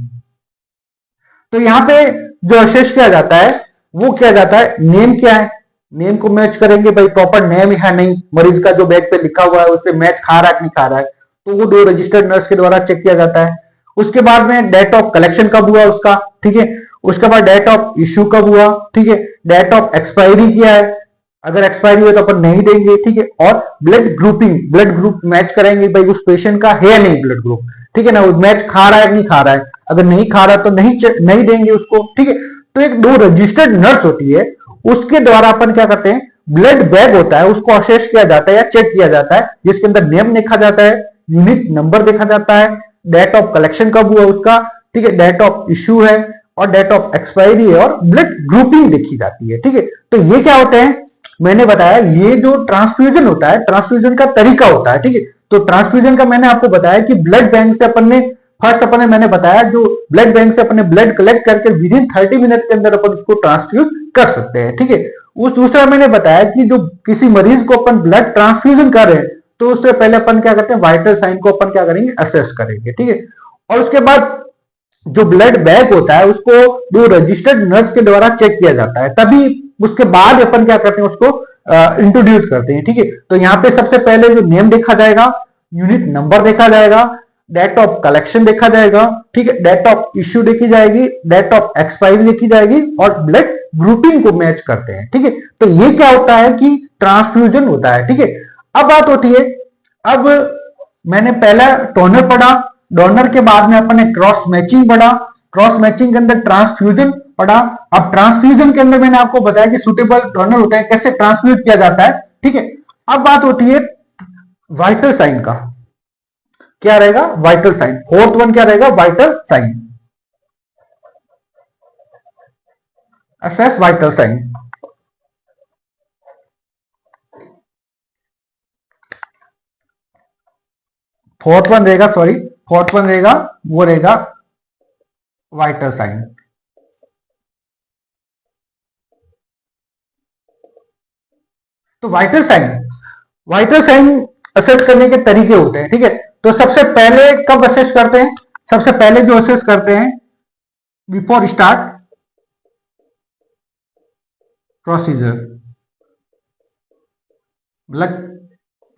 तो यहां पे जो असेस किया जाता है वो किया जाता है, नेम क्या है, नेम को मैच करेंगे, भाई प्रॉपर नेम है नहीं, मरीज का जो बैग पे लिखा हुआ है उससे मैच खा रहा है कि नहीं खा रहा है, तो वो 2 रजिस्टर्ड नर्स के द्वारा चेक किया जाता है। उसके बाद में डेट ऑफ कलेक्शन कब हुआ उसका, ठीक है। उसके बाद डेट ऑफ इश्यू कब हुआ, ठीक है। डेट ऑफ एक्सपायरी क्या है, अगर एक्सपायरी है तो अपन नहीं देंगे, ठीक है। और blood grouping, blood group match करेंगे, भाई उस पेशेंट का है नहीं ब्लड ग्रुप, ठीक है ना, वो मैच खा रहा है कि नहीं खा रहा है, अगर नहीं खा रहा तो नहीं देंगे उसको, ठीक है। तो एक 2 रजिस्टर्ड नर्स होती है, उसके द्वारा अपन क्या करते हैं, ब्लड बैग होता है उसको असेस किया जाता है या चेक किया जाता है, जिसके अंदर नेम देखा जाता है, यूनिट नंबर देखा जाता है, डेट ऑफ कलेक्शन कब हुआ उसका, ठीक है, डेट ऑफ इश्यू है और डेट ऑफ एक्सपायरी है, और ब्लड ग्रुपिंग देखी जाती है, ठीक है। तो ये क्या होते हैं, मैंने बताया ये जो ट्रांसफ्यूजन होता है, ट्रांसफ्यूजन का तरीका होता है, ठीक है। तो ट्रांसफ्यूजन का मैंने आपको बताया कि ब्लड बैंक से अपन ने फर्स्ट अपने मैंने बताया जो ब्लड बैंक से अपने ब्लड कलेक्ट करके विद इन 30 मिनट के अंदर अपन उसको ट्रांसफ्यूज कर सकते हैं, ठीक है। उस दूसरा मैंने बताया कि जो किसी मरीज को अपन ब्लड ट्रांसफ्यूजन कर रहे हैं तो उससे पहले अपन क्या करते हैं, वाइटल साइन को अपन क्या करेंगे, असेस करेंगे, ठीक है। और उसके बाद जो ब्लड बैग होता है उसको 2 रजिस्टर्ड नर्स के द्वारा चेक किया जाता है, तभी उसके बाद अपन क्या करते हैं, उसको इंट्रोड्यूस करते हैं, ठीक है। तो यहाँ पे सबसे पहले जो नेम देखा जाएगा, यूनिट नंबर देखा जाएगा, डेट ऑफ कलेक्शन देखा जाएगा, ठीक है, डेट ऑफ इश्यू देखी जाएगी, डेट ऑफ एक्सपायरी देखी जाएगी, और ब्लड ग्रुपिंग को मैच करते हैं, ठीक है। तो ये क्या होता है कि ट्रांसफ्यूजन होता है, ठीक है। अब बात होती है, अब मैंने पहला डोनर पढ़ा, डोनर के बाद में अपन ने क्रॉस मैचिंग पढ़ा, क्रॉस मैचिंग के अंदर ट्रांसफ्यूजन पढ़ा। अब ट्रांसफ्यूजन के अंदर मैंने आपको बताया कि सुटेबल डोनर होता है, कैसे ट्रांसफ्यूज किया जाता है, ठीक है। अब बात होती है वाइटल साइन का, क्या रहेगा, वाइटल साइन, फोर्थ वन क्या रहेगा, vital sign, assess vital sign. Fourth one रहेगा, सॉरी फोर्थ वन रहेगा, वो रहेगा वाइटल साइन। तो वाइटल साइन असेस करने के तरीके होते हैं, ठीक है। तो सबसे पहले कब असेस करते हैं, सबसे पहले जो असेस करते हैं before start procedure, blood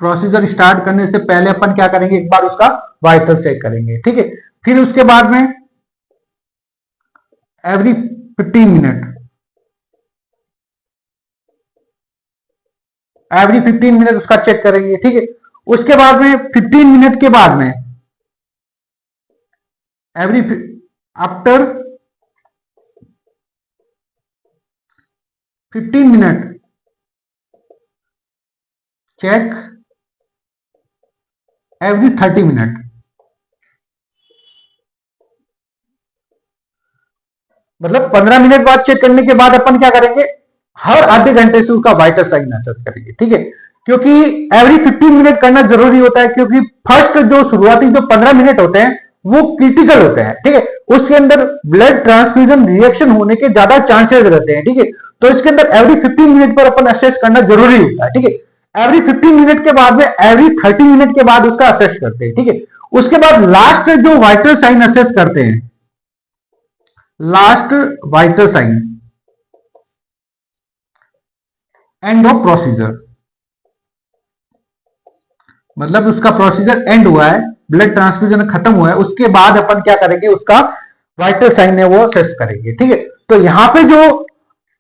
procedure start करने से पहले अपन क्या करेंगे, एक बार उसका वाइटल चेक करेंगे, ठीक है। फिर उसके बाद में एवरी 15 मिनट, एवरी 15 मिनट उसका चेक करेंगे, ठीक है। उसके बाद में 15 मिनट के बाद में every after 15 minute check every 30 minute, मतलब 15 मिनट बाद चेक करने के बाद अपन क्या करेंगे, हर आधे घंटे से उसका वाइटल साइन असेस करेंगे, ठीक है। क्योंकि एवरी 15 मिनट करना जरूरी होता है, क्योंकि फर्स्ट जो शुरुआती जो 15 मिनट होते हैं वो क्रिटिकल होते हैं, ठीक है। उसके अंदर ब्लड ट्रांसफ्यूजन रिएक्शन होने के ज्यादा चांसेस रहते हैं, ठीक है। तो इसके अंदर एवरी 15 मिनट पर अपन असेस करना जरूरी होता है, ठीक है। एवरी 15 मिनट के बाद में एवरी 30 मिनट के बाद उसका असेस करते हैं, ठीक है। उसके बाद लास्ट जो वाइटल साइन असेस करते हैं, last vital sign end of procedure, मतलब उसका प्रोसीजर एंड हुआ है, ब्लड ट्रांसफ्यूजन खत्म हुआ है, उसके बाद अपन क्या करेंगे, उसका वाइटल साइन है वो असेस करेंगे, ठीक है। तो यहां पे जो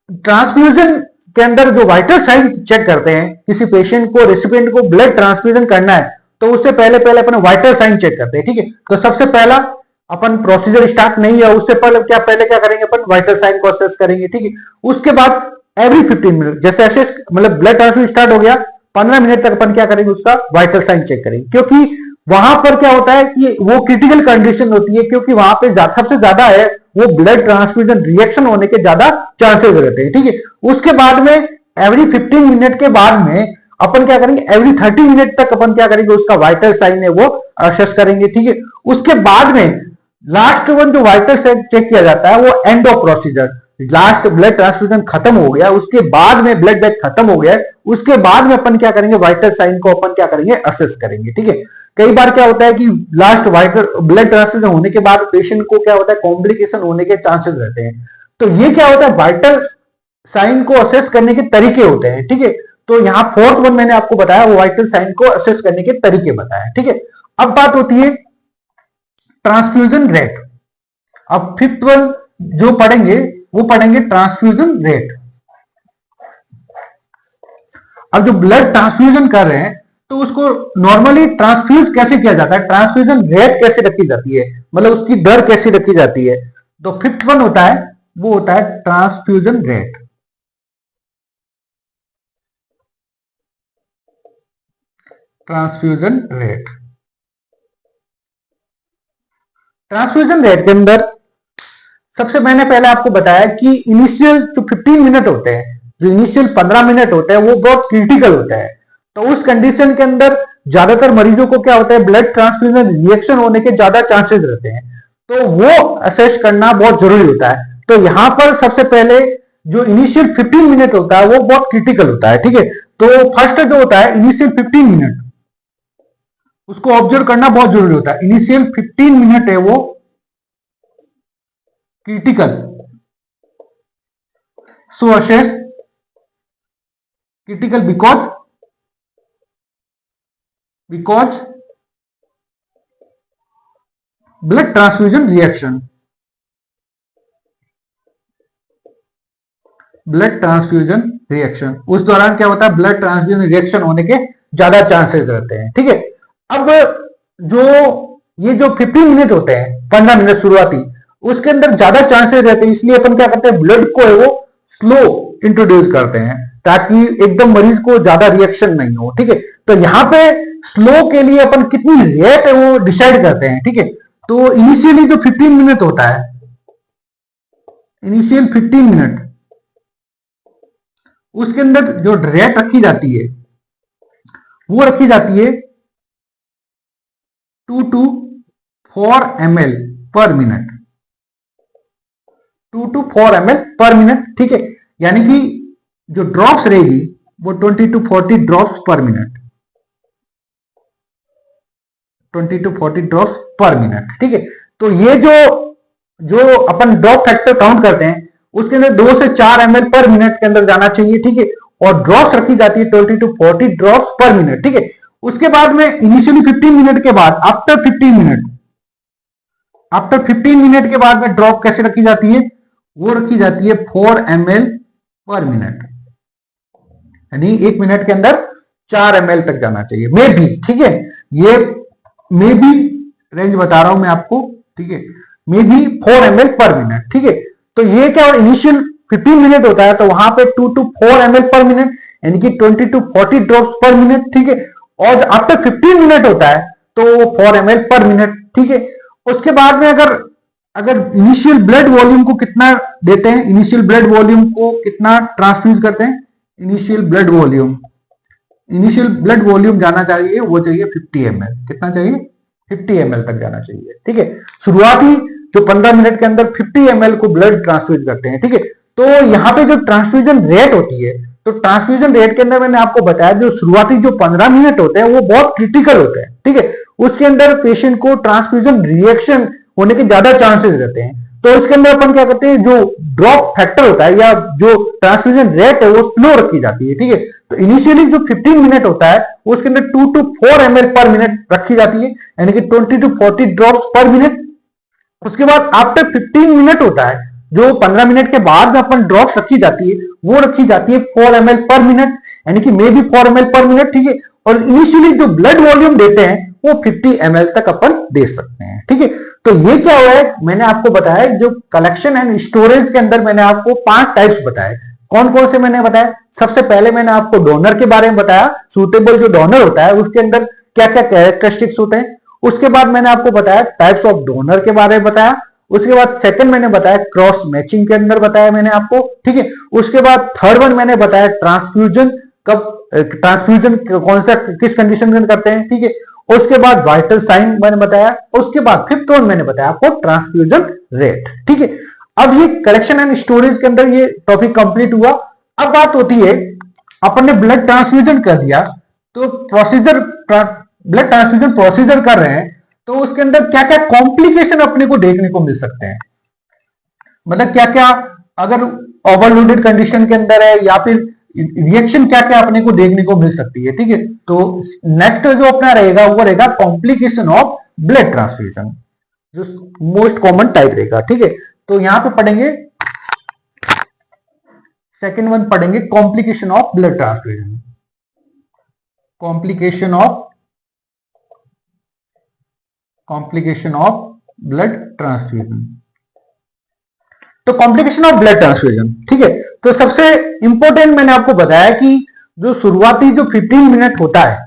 ट्रांसफ्यूजन के अंदर जो वाइटल साइन चेक करते हैं, किसी पेशेंट को, रेसिपिएंट को ब्लड ट्रांसफ्यूजन करना है तो उससे पहले पहले अपन वाइटल साइन चेक करते हैं, ठीक है। तो सबसे पहला अपन प्रोसीजर स्टार्ट नहीं है उससे पहले क्या करेंगे, अपन वाइटल साइन को असेस करेंगे, ठीक है। उसके बाद एवरी 15 मिनट जैसे असेस, मतलब ब्लड ट्रांसफ्यूजन स्टार्ट हो गया, 15 मिनट तक अपन क्या करेंगे, उसका वाइटल साइन चेक करेंगे, क्योंकि वहां पर क्या होता है कि वो क्रिटिकल कंडीशन होती है, क्योंकि वहां पे सबसे ज्यादा है वो ब्लड ट्रांसफ्यूजन रिएक्शन होने के ज्यादा चांसेस रहते हैं। ठीक है, उसके बाद में एवरी 15 मिनट के बाद में अपन क्या करेंगे, एवरी 30 मिनट तक अपन क्या करेंगे, उसका वाइटल साइन है वो असेस करेंगे। ठीक है, उसके बाद में लास्ट वन जो वाइटल साइन चेक किया जाता है वो and of procedure, last blood transfusion खत्म हो गया, उसके बाद में ब्लड बैंक खत्म हो गया, उसके बाद में अपन क्या करेंगे, वाइटल साइन को अपन क्या करेंगे, असेस करेंगे। ठीक है, कई बार क्या होता है कि लास्ट वाइटल ब्लड ट्रांसफ्यूजन होने के बाद पेशेंट को क्या होता है, कॉम्प्लिकेशन होने के चांसेस रहते हैं। तो ये क्या होता है, वाइटल साइन को असेस करने के तरीके होते हैं। ठीक है, तो यहाँ फोर्थ वन मैंने आपको बताया, वो वाइटल साइन को असेस करने के तरीके बताया। ठीक है, अब बात होती है ट्रांसफ्यूजन रेट। अब फिफ्थ वन जो पढ़ेंगे वो पढ़ेंगे ट्रांसफ्यूजन रेट। अब जो ब्लड ट्रांसफ्यूजन कर रहे हैं तो उसको नॉर्मली ट्रांसफ्यूज कैसे किया जाता है, ट्रांसफ्यूजन रेट कैसे रखी जाती है, मतलब उसकी दर कैसे रखी जाती है। तो फिफ्थ वन होता है वो होता है transfusion rate. Transfusion rate, transfusion rate के अंदर सबसे मैंने पहले आपको बताया कि इनिशियल जो 15 मिनट होते हैं, जो इनिशियल 15 मिनट होते हैं वो बहुत क्रिटिकल होता है। तो उस कंडीशन के अंदर ज्यादातर मरीजों को क्या होता है, ब्लड ट्रांसफ्यूजन रिएक्शन होने के ज्यादा चांसेस रहते हैं, तो वो असेस करना बहुत जरूरी होता है। तो यहां पर सबसे पहले जो इनिशियल 15 मिनट होता है वो बहुत क्रिटिकल होता है। ठीक है, तो फर्स्ट जो होता है इनिशियल 15 मिनट, उसको ऑब्जर्व करना बहुत जरूरी होता है। इनिशियल 15 मिनट है वो critical, so assess critical because blood transfusion reaction, blood transfusion reaction, उस दौरान क्या होता है, ब्लड ट्रांसफ्यूजन रिएक्शन होने के ज्यादा चांसेस रहते हैं। ठीक है, अब जो ये जो 15 मिनट होते हैं, 15 मिनट शुरुआती, उसके अंदर ज्यादा चांसेस रहते हैं, इसलिए अपन क्या करते हैं, ब्लड को है वो स्लो इंट्रोड्यूस करते हैं ताकि एकदम मरीज को ज्यादा रिएक्शन नहीं हो। ठीक है, तो यहां पे स्लो के लिए अपन कितनी रेट है वो डिसाइड करते हैं। ठीक है, तो इनिशियली जो 15 मिनट होता है, इनिशियल 15 मिनट, उसके अंदर जो रेट रखी जाती है वो रखी जाती है 2 to 4 ml पर मिनट, 2 to 4 ml पर मिनट। ठीक है, यानी कि जो ड्रॉप्स रहेगी वो 20 to 40 ड्रॉप्स पर मिनट, 20 to 40 ड्रॉप्स पर मिनट। ठीक है, तो ये जो अपन ड्रॉप फैक्टर काउंट करते हैं उसके अंदर 2 से 4 ml पर मिनट के अंदर जाना चाहिए। ठीक है, और ड्रॉप्स रखी जाती है 20 to 40 ड्रॉप्स पर मिनट। ठीक है, उसके बाद में इनिशियली 15 मिनट के बाद आफ्टर 15 मिनट के बाद में ड्रॉप कैसे रखी जाती है, वो रखी जाती है 4 ml पर मिनट, यानी 1 मिनट के अंदर 4 ml तक जाना चाहिए, मे बी। ठीक है, ये मे बी रेंज बता रहा हूं मैं आपको। ठीक है, मे बी 4 ml पर मिनट। ठीक है, तो ये क्या, और इनिशियल 15 मिनट होता है तो वहां पे 2 to 4 ml पर मिनट, यानी कि 20 to 40 ड्रॉप्स पर मिनट। ठीक है, और आफ्टर 15 मिनट होता है तो 4 ml पर मिनट। ठीक है, उसके बाद में अगर इनिशियल ब्लड वॉल्यूम को कितना देते हैं, इनिशियल ब्लड वॉल्यूम को कितना ट्रांसफ्यूज करते हैं, इनिशियल ब्लड वॉल्यूम जाना चाहिए, वो चाहिए 50 ml। कितना चाहिए, 50 ml तक जाना चाहिए। ठीक है, शुरुआती जो 15 मिनट के अंदर 50 ml को ब्लड ट्रांसफ्यूज करते हैं। ठीक है, तो यहाँ पे जो ट्रांसफ्यूजन रेट होती है, तो ट्रांसफ्यूजन रेट के अंदर मैंने आपको बताया जो शुरुआती जो 15 मिनट होते हैं वो बहुत क्रिटिकल होते हैं। ठीक है, उसके अंदर पेशेंट को ट्रांसफ्यूजन रिएक्शन होने के ज्यादा चांसेस रहते हैं। तो इसके अंदर अपन क्या करते हैं, जो ड्रॉप फैक्टर होता है या जो ट्रांसफ्यूजन रेट है वो स्लो रखी जाती है। ठीक है, तो इनिशियली जो 15 मिनट होता है उसके अंदर 2 to 4 ml पर मिनट रखी जाती है, यानी कि 20 to 40 ड्रॉप्स पर मिनट। उसके बाद आफ्टर 15 मिनट होता है, जो 15 मिनट के बाद अपन ड्रॉप्स रखी जाती है वो रखी जाती है 4 ml पर मिनट, यानी कि मे बी 4 ml पर मिनट। ठीक है, और इनिशियली जो ब्लड वॉल्यूम देते हैं वो 50 ml तक अपन दे सकते हैं। ठीक है, तो ये क्या हुआ है, मैंने आपको बताया जो कलेक्शन एंड स्टोरेज के अंदर मैंने आपको 5 टाइप्स बताए। कौन कौन से मैंने बताया, सबसे पहले मैंने आपको डोनर के बारे में बताया, सूटेबल जो डोनर होता है उसके अंदर क्या क्या कैरेक्टरिस्टिक्स होते हैं। उसके बाद मैंने आपको बताया टाइप्स ऑफ डोनर के बारे में बताया। उसके बाद सेकंड मैंने बताया क्रॉस मैचिंग के अंदर बताया मैंने आपको, ठीक है। उसके बाद थर्ड वन मैंने बताया ट्रांसफ्यूजन, कब ट्रांसफ्यूजन कौन सा किस कंडीशन में करते हैं, ठीक है। उसके बाद वाइटल साइन मैंने बताया। उसके बाद फिफ्थ वन मैंने बताया आपको ट्रांसफ्यूजन रेट, ठीक है। अब ये कलेक्शन एंड स्टोरेज के अंदर ये टॉपिक कंप्लीट हुआ। अब बात होती है अपन ने ब्लड ट्रांसफ्यूजन कर दिया, तो प्रोसीजर ब्लड ट्रांसफ्यूजन प्रोसीजर कर रहे हैं, तो उसके अंदर क्या क्या कॉम्प्लिकेशन अपने को देखने को मिल सकते हैं, मतलब क्या क्या अगर ओवरलोडेड कंडीशन के अंदर है या फिर रिएक्शन क्या क्या अपने को देखने को मिल सकती है, ठीक है। तो नेक्स्ट जो अपना रहेगा वो रहेगा कॉम्प्लिकेशन ऑफ ब्लड ट्रांसफ्यूजन, जो मोस्ट कॉमन टाइप रहेगा, ठीक है। तो यहां पे पढ़ेंगे सेकेंड वन पढ़ेंगे complication of blood transfusion, complication of blood transfusion. तो कॉम्प्लिकेशन ऑफ ब्लड ट्रांसफ्यूजन, ठीक है। तो सबसे इंपॉर्टेंट मैंने आपको बताया कि जो शुरुआती जो 15 मिनट होता है,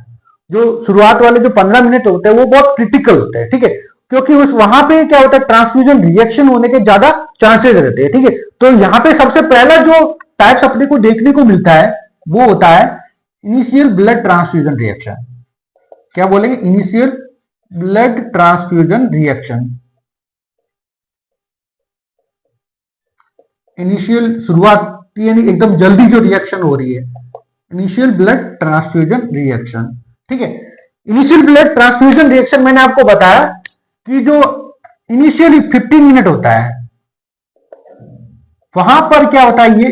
जो शुरुआत वाले जो 15 मिनट होते हैं वो बहुत क्रिटिकल होते हैं, ठीक है। क्योंकि उस वहां पे क्या होता है ट्रांसफ्यूजन रिएक्शन होने के ज्यादा चांसेस रहते हैं, ठीक है। तो यहां पे सबसे पहला जो टाइप्स अपने को देखने को मिलता है वो होता है इनिशियल ब्लड ट्रांसफ्यूजन रिएक्शन। क्या बोलेंगे? Initial blood transfusion reaction. Initial शुरुआती यानी एकदम जल्दी जो रिएक्शन हो रही है, इनिशियल ब्लड ट्रांसफ्यूजन रिएक्शन, ठीक है। इनिशियल ब्लड ट्रांसफ्यूजन रिएक्शन मैंने आपको बताया कि जो इनिशियली 15 मिनट होता है वहां पर क्या होता है, ये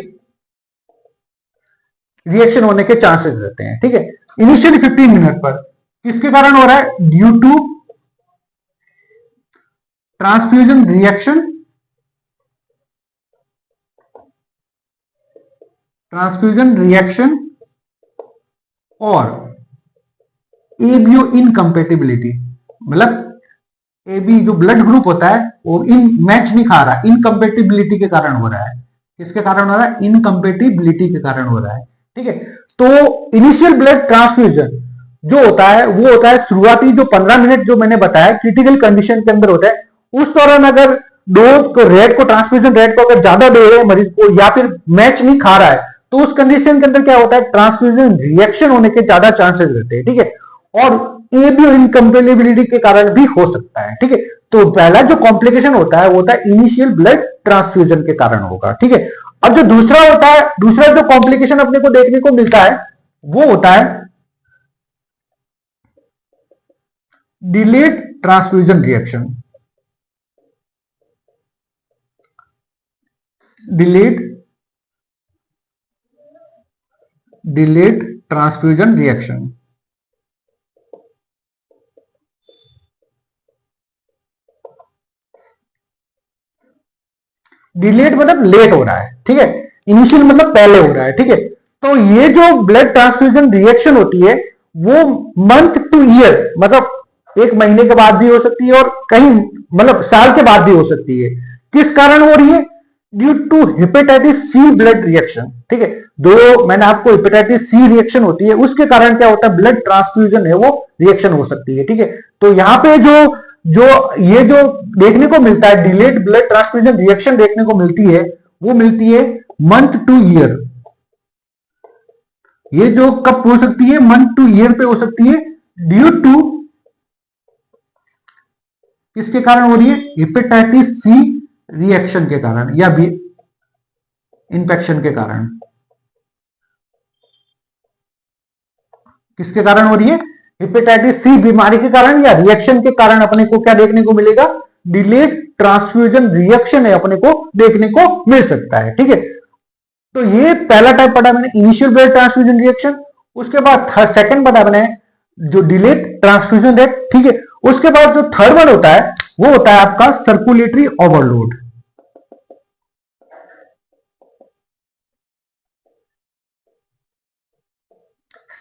रिएक्शन होने के चांसेस रहते हैं, ठीक है। इनिशियली 15 मिनट पर किसके कारण हो रहा है? ड्यू टू ट्रांसफ्यूजन रिएक्शन, और एबीओ इनकम्पेटिबिलिटी, मतलब एबी जो ब्लड ग्रुप होता है वो इन मैच नहीं खा रहा, इनकम्पेटिबिलिटी के कारण हो रहा है। किसके कारण हो रहा है? इनकम्पेटिबिलिटी के कारण हो रहा है, ठीक है। तो इनिशियल ब्लड ट्रांसफ्यूजन जो होता है वो होता है शुरुआती जो 15 मिनट जो मैंने बताया क्रिटिकल कंडीशन के अंदर होता है। उस दौरान अगर डोज को रेट को ट्रांसफ्यूजन रेट को अगर ज्यादा दे रहे हैं मरीज को या फिर मैच नहीं खा रहा है, तो उस कंडीशन के अंदर क्या होता है ट्रांसफ्यूजन रिएक्शन होने के ज्यादा चांसेस रहते हैं, ठीक है। और एबीओ इनकम्पेटिबिलिटी के कारण भी हो सकता है, ठीक है। तो पहला जो कॉम्प्लिकेशन होता है वो होता है इनिशियल ब्लड ट्रांसफ्यूजन के कारण होगा, ठीक है। अब जो दूसरा होता है, दूसरा जो कॉम्प्लिकेशन अपने को देखने को मिलता है वो होता है delayed transfusion reaction. Delayed transfusion reaction. Delayed मतलब लेट हो रहा है, ठीक है। इनिशियल मतलब पहले हो रहा है, ठीक है। तो ये जो ब्लड ट्रांसफ्यूजन रिएक्शन होती है वो मंथ टू ईयर, मतलब एक महीने के बाद भी हो सकती है और कहीं मतलब साल के बाद भी हो सकती है। किस कारण हो रही है? Due to hepatitis C blood reaction, ठीक है। जो मैंने आपको हेपेटाइटिस सी रिएक्शन होती है उसके कारण क्या होता है ब्लड ट्रांसफ्यूजन है वो रिएक्शन हो सकती है, ठीक है। तो यहां पे जो ये जो देखने को मिलता है डिलेड ब्लड ट्रांसफ्यूजन रिएक्शन देखने को मिलती है वो मिलती है मंथ टू ईयर। ये जो कब हो सकती है? मंथ टू ईयर पे हो सकती है ड्यू टू किसके कारण हो रही है? हेपेटाइटिस सी रिएक्शन के कारण या भी इंफेक्शन के कारण। किसके कारण हो रही है? हेपेटाइटिस सी बीमारी के कारण या रिएक्शन के कारण अपने को क्या देखने को मिलेगा? डिलेड ट्रांसफ्यूजन रिएक्शन है अपने को देखने को मिल सकता है, ठीक है। तो ये पहला टाइप पढ़ा मैंने इनिशियल ब्लड ट्रांसफ्यूजन रिएक्शन। उसके बाद सेकंड पढ़ा मैंने जो डिलेड ट्रांसफ्यूजन रेट, ठीक है। उसके बाद जो थर्ड वन होता है वो होता है आपका circulatory overload.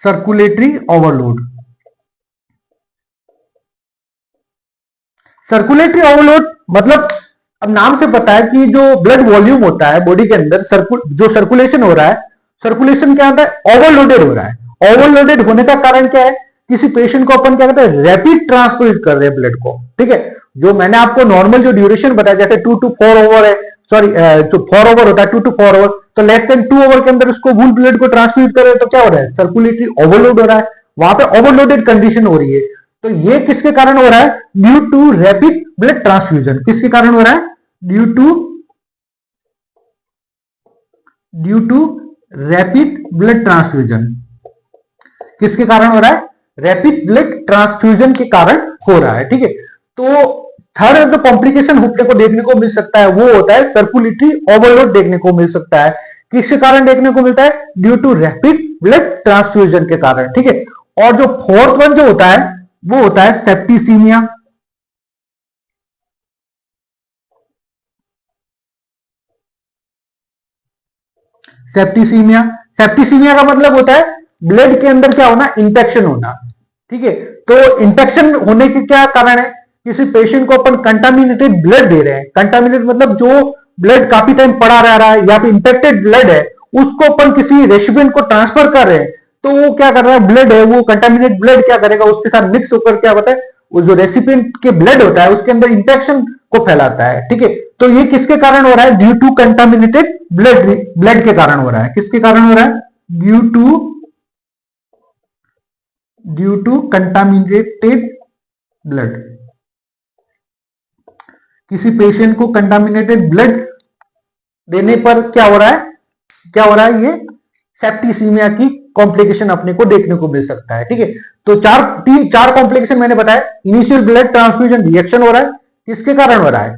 Circulatory overload. Circulatory overload मतलब अब नाम से पता है कि जो ब्लड वॉल्यूम होता है बॉडी के अंदर जो सर्कुलेशन हो रहा है, सर्कुलेशन क्या होता है? ओवरलोडेड हो रहा है। ओवरलोडेड होने का कारण क्या है किसी पेशेंट को अपन क्या कहते हैं, रैपिड ट्रांसफ्यूज कर रहे हैं ब्लड को, ठीक है। जो मैंने आपको नॉर्मल जो ड्यूरेशन बताया, जैसे 2 to 4 ओवर है, सॉरी जो 4 ओवर होता है 2 to 4 ओवर, तो लेस देन 2 ओवर के अंदर उसको वूल ब्लड को ट्रांसफ्यूज कर रहे हैं, तो क्या हो रहा है, सर्कुलेटरी ओवरलोड हो रहा है, वहां पे ओवरलोडेड कंडीशन हो रही है। तो ये किसके कारण हो रहा है, due to rapid blood transfusion. किसके कारण हो रहा है, due to rapid blood transfusion. किसके कारण हो रहा है, रैपिड ब्लड ट्रांसफ्यूजन के कारण हो रहा है, ठीक है। तो थर्ड जो कॉम्प्लिकेशन होने को देखने को मिल सकता है वो होता है सर्कुलेटरी ओवरलोड देखने को मिल सकता है। किसके कारण देखने को मिलता है, due to rapid blood transfusion के कारण, ठीक है। और जो फोर्थ वन जो होता है वो होता है सेप्टिसीमिया। सेप्टिसीमिया, सेप्टिसीमिया का मतलब होता है ब्लड के अंदर क्या होना, इंफेक्शन होना, ठीक है। तो इंफेक्शन होने के क्या कारण है, किसी पेशेंट को अपन कंटामिनेटेड ब्लड दे रहे हैं, कंटामिनेटेड मतलब जो ब्लड काफी टाइम पड़ा रह रहा है या फिर इंफेक्टेड ब्लड है, उसको अपन किसी रेसिपिएंट को ट्रांसफर कर रहे हैं, तो वो क्या कर रहा है, ब्लड है वो कंटामिनेटेड ब्लड क्या करेगा, उसके साथ मिक्स होकर क्या होता है, वो जो रेसिपिएंट के ब्लड होता है उसके अंदर इंफेक्शन को फैलाता है, ठीक है। तो ये किसके कारण हो रहा है, ड्यू टू कंटामिनेटेड ब्लड के कारण हो रहा है। किसके कारण हो रहा है, ड्यू टू कंटामिनेटेड ब्लड। किसी पेशेंट को कंटामिनेटेड ब्लड देने पर क्या हो रहा है, ये सेप्टिसीमिया की कॉम्प्लिकेशन अपने को देखने को मिल सकता है, ठीक है। तो चार कॉम्प्लिकेशन मैंने बताया। इनिशियल ब्लड ट्रांसफ्यूजन रिएक्शन हो रहा है, किसके कारण हो रहा है,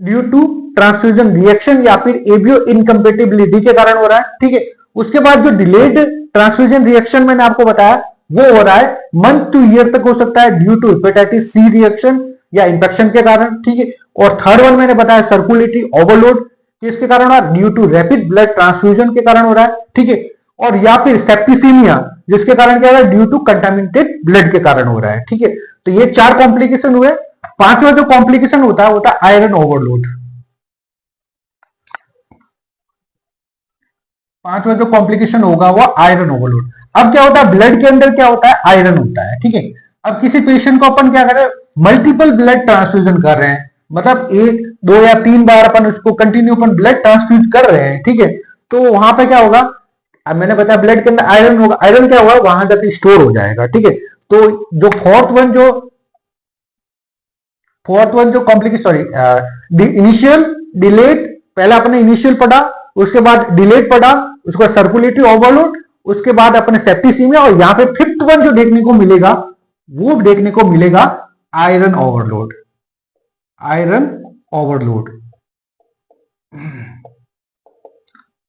ड्यू टू ट्रांसफ्यूजन रिएक्शन या फिर एबियो इनकम्पेटिबिलिटी के कारण हो रहा है, ठीक है। उसके बाद जो डिलेड ट्रांसफ्यूजन रिएक्शन मैंने आपको बताया वो हो रहा है मंथ टू ईयर तक हो सकता है, due to hepatitis C reaction या इंफेक्शन के कारण, ठीक है। और थर्ड वन मैंने बताया सर्कुलेटरी ओवरलोड, किसके कारण हो रहा है, due to rapid blood transfusion के कारण हो रहा है, ठीक है। और या फिर सेप्टिसीमिया, जिसके कारण क्या हो रहा है, ड्यू टू कंटामिनेटेड ब्लड के कारण हो रहा है, ठीक है। तो ये 4 कॉम्प्लिकेशन हुए। पांचवा जो कॉम्प्लिकेशन होता है आयरन ओवरलोड। पांचवा जो कॉम्प्लिकेशन होगा वो आयरन ओवरलोड। अब क्या होता है, ब्लड के अंदर क्या होता है, आयरन होता है, ठीक है। अब किसी पेशेंट को अपन क्या कर रहे हैं, मल्टीपल ब्लड ट्रांसफ्यूजन कर रहे हैं, मतलब 1, 2 या 3 बार अपन उसको कंटिन्यू अपन ब्लड ट्रांसफ्यूज कर रहे हैं, ठीक है। तो वहां पे क्या होगा, अब मैंने बताया ब्लड के अंदर आयरन होगा, आयरन क्या होगा, वहां जाके स्टोर हो जाएगा, ठीक है। तो जो फोर्थ वन जो कॉम्प्लिकेशन, सॉरी इनिशियल डिलेड, पहला अपने इनिशियल पढ़ा, उसके बाद डिलेड पढ़ा, उसके बाद सर्कुलेटरी ओवरलोड, उसके बाद अपने सेप्टिसीमिया, और यहां पे फिफ्थ वन जो देखने को मिलेगा वो देखने को मिलेगा iron overload. Iron overload,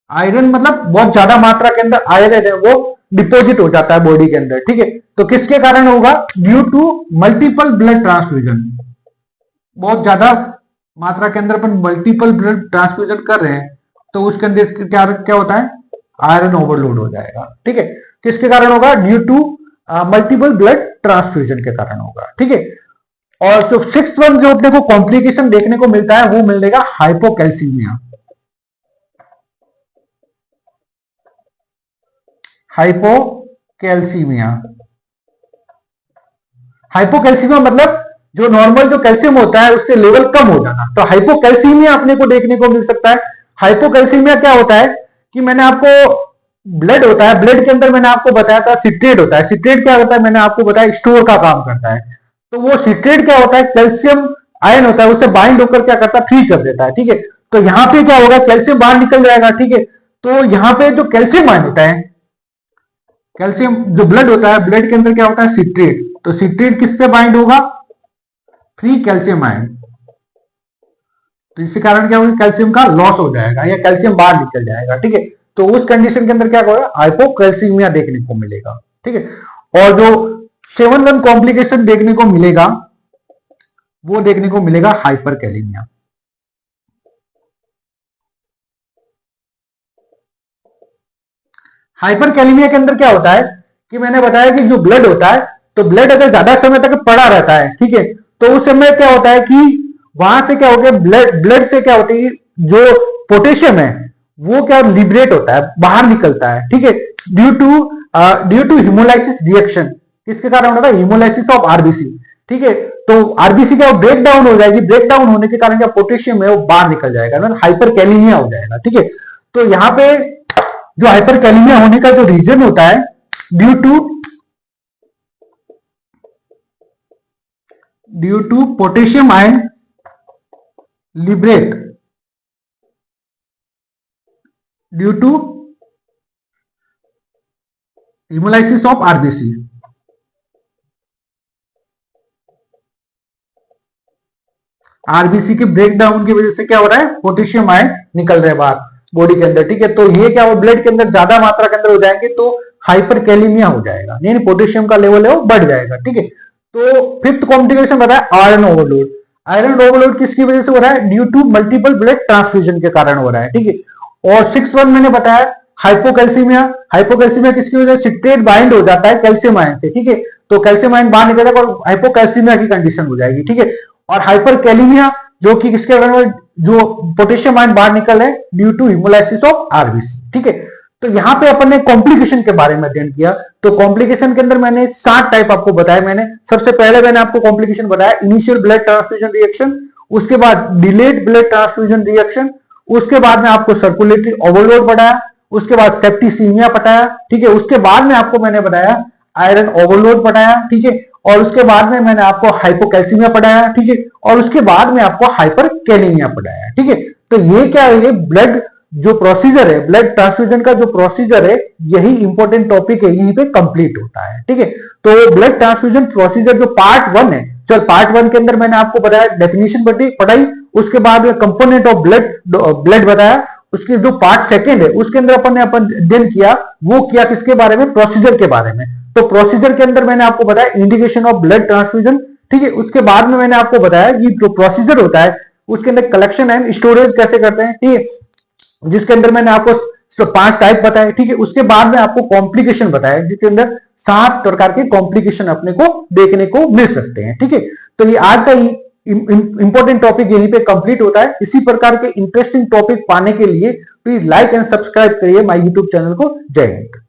iron मतलब बहुत ज्यादा मात्रा के अंदर आयरन है वो डिपॉजिट हो जाता है बॉडी के अंदर, ठीक है। तो किसके कारण होगा, due to multiple blood transfusion. बहुत ज्यादा मात्रा के अंदर अपन मल्टीपल ब्लड ट्रांसफ्यूजन कर रहे हैं तो उसके अंदर क्या होता है, आयरन ओवरलोड हो जाएगा, ठीक है। किसके कारण होगा, due to multiple blood transfusion के कारण होगा, ठीक है। और जो सिक्स्थ वन जो अपने को कॉम्प्लिकेशन देखने को मिलता है वो मिलेगा हाइपोकैल्सीमिया। हाइपोकैल्सीमिया, हाइपोकैल्सीमिया मतलब जो नॉर्मल जो कैल्शियम होता है उससे लेवल कम हो जाना, तो हाइपोकैल्सीमिया अपने को देखने को मिल सकता है। हाइपोकैल्सीमिया क्या होता है कि मैंने आपको ब्लड होता है, ब्लड के अंदर मैंने आपको बताया था सिट्रेट होता है। सिट्रेट क्या होता है, मैंने आपको बताया स्टोर का काम करता है। तो वो सिट्रेट क्या होता है, कैल्शियम आयन होता है, उससे बाइंड होकर क्या करता है, फ्री कर देता है, ठीक है। तो यहाँ पे क्या होगा, कैल्शियम बाहर निकल जाएगा, ठीक है। तो यहाँ पे जो कैल्शियम आयन होता है, कैल्शियम जो ब्लड होता है, ब्लड के अंदर क्या होता है, सिट्रेट, तो सिट्रेट किससे बाइंड होगा, फ्री कैल्शियम आयन। तो इसके कारण क्या होगा, कैल्शियम का लॉस हो जाएगा या कैल्शियम बाहर निकल जाएगा, ठीक है। तो उस कंडीशन के अंदर क्या होगा, हाइपोकैल्सीमिया देखने को मिलेगा, ठीक है। और जो 7 कॉम्प्लिकेशन देखने को मिलेगा वो देखने को मिलेगा हाइपरकैलेमिया। हाइपरकैलेमिया के अंदर क्या होता है कि मैंने बताया कि जो ब्लड होता है, तो ब्लड अगर ज्यादा समय तक पड़ा रहता है, ठीक है, तो उस समय क्या होता है कि वहां से क्या हो गया, ब्लड से क्या होता है, जो पोटेशियम है वो क्या लिबरेट होता है, बाहर निकलता है, ठीक है, ड्यू टू हीमोलाइसिस रिएक्शन, किसके कारण होगा, हीमोलाइसिस ऑफ आरबीसी। ठीक है, तो आरबीसी क्या ब्रेक डाउन हो जाएगी, ब्रेक डाउन होने के कारण क्या पोटेशियम है वो बाहर निकल जाएगा, मतलब हाइपरकैलेमिया हो जाएगा। ठीक है, तो यहाँ पे जो हाइपरकैलेमिया होने का जो रीजन होता है due to potassium ion liberate due to hemolysis of RBC. RBC के ब्रेक डाउन की वजह से क्या हो रहा है, पोटेशियम आयन निकल रहे बाहर बॉडी के अंदर। ठीक है, तो ये क्या हो, ब्लड के अंदर ज्यादा मात्रा के अंदर हो जाएंगे तो हाइपरकैलेमिया हो जाएगा, यानी पोटेशियम का लेवल है वो बढ़ जाएगा। ठीक है, तो फिफ्थ कॉम्प्लिकेशन बताया आयरन ओवरलोड। आयरन ओवरलोड किसकी वजह से हो रहा है, due to multiple blood transfusion के कारण हो रहा है। ठीक है, और सिक्स वन मैंने बताया हाइपोकैल्सीमिया। हाइपोकैल्सीमिया किसकी वजह से, सिट्रेट बाइंड हो जाता है कैल्शियम आयन से। ठीक है, तो कैल्शियम आयन बाहर निकल जाएगा और हाइपोकैल्सीमिया की कंडीशन हो जाएगी। ठीक है, और हाइपरकैलेमिया जो कि किसके कारण, जो पोटेशियम आयन बाहर निकल है due to hemolysis of RBC. ठीक है, तो यहां पे अपन ने कॉम्प्लिकेशन के बारे में अध्ययन किया। तो कॉम्प्लिकेशन के अंदर मैंने 7 टाइप आपको बताया। मैंने सबसे पहले मैंने आपको कॉम्प्लिकेशन बताया इनिशियल ब्लड ट्रांसफ्यूजन रिएक्शन, उसके बाद डिलेड ब्लड ट्रांसफ्यूजन रिएक्शन, उसके बाद में आपको सर्कुलेटरी ओवरलोड बताया, उसके बाद सेप्टिसीमिया बताया। ठीक है, उसके बाद में आपको मैंने बताया आयरन ओवरलोड बताया। ठीक है, और उसके बाद में मैंने आपको हाइपोकैल्सीमिया पढ़ाया। ठीक है, और उसके बाद में आपको हाइपरकैलेमिया पढ़ाया। ठीक है, तो ये क्या है, ये ब्लड जो प्रोसीजर है, ब्लड ट्रांसफ्यूजन का जो प्रोसीजर है, यही इंपॉर्टेंट टॉपिक है, यहीं पे कंप्लीट होता है। ठीक है, तो ब्लड ट्रांसफ्यूजन प्रोसीजर जो पार्ट 1 है, चल पार्ट 1 के अंदर मैंने आपको बताया डेफिनेशन पढ़ाई, उसके बाद में कंपोनेंट ऑफ ब्लड बताया। उसके जो पार्ट 2 है उसके अंदर अपन अध्ययन किया, वो किया किसके बारे में, प्रोसीजर के बारे में। तो प्रोसीजर के अंदर मैंने आपको बताया इंडिकेशन ऑफ ब्लड ट्रांसफ्यूजन। ठीक है, उसके बाद में मैंने आपको बताया कि जो प्रोसीजर होता है उसके अंदर कलेक्शन एंड स्टोरेज कैसे करते हैं। ठीक है, जिसके अंदर मैंने आपको 5 टाइप बताए। ठीक है, उसके बाद में आपको कॉम्प्लिकेशन बताया, जिसके अंदर 7 प्रकार के कॉम्प्लिकेशन अपने को देखने को मिल सकते हैं। ठीक है, तो ये आज का इंपॉर्टेंट टॉपिक यहीं पे कंप्लीट होता है। इसी प्रकार के इंटरेस्टिंग टॉपिक पाने के लिए प्लीज लाइक एंड सब्सक्राइब करिए माय यूट्यूब चैनल को। जय हिंद।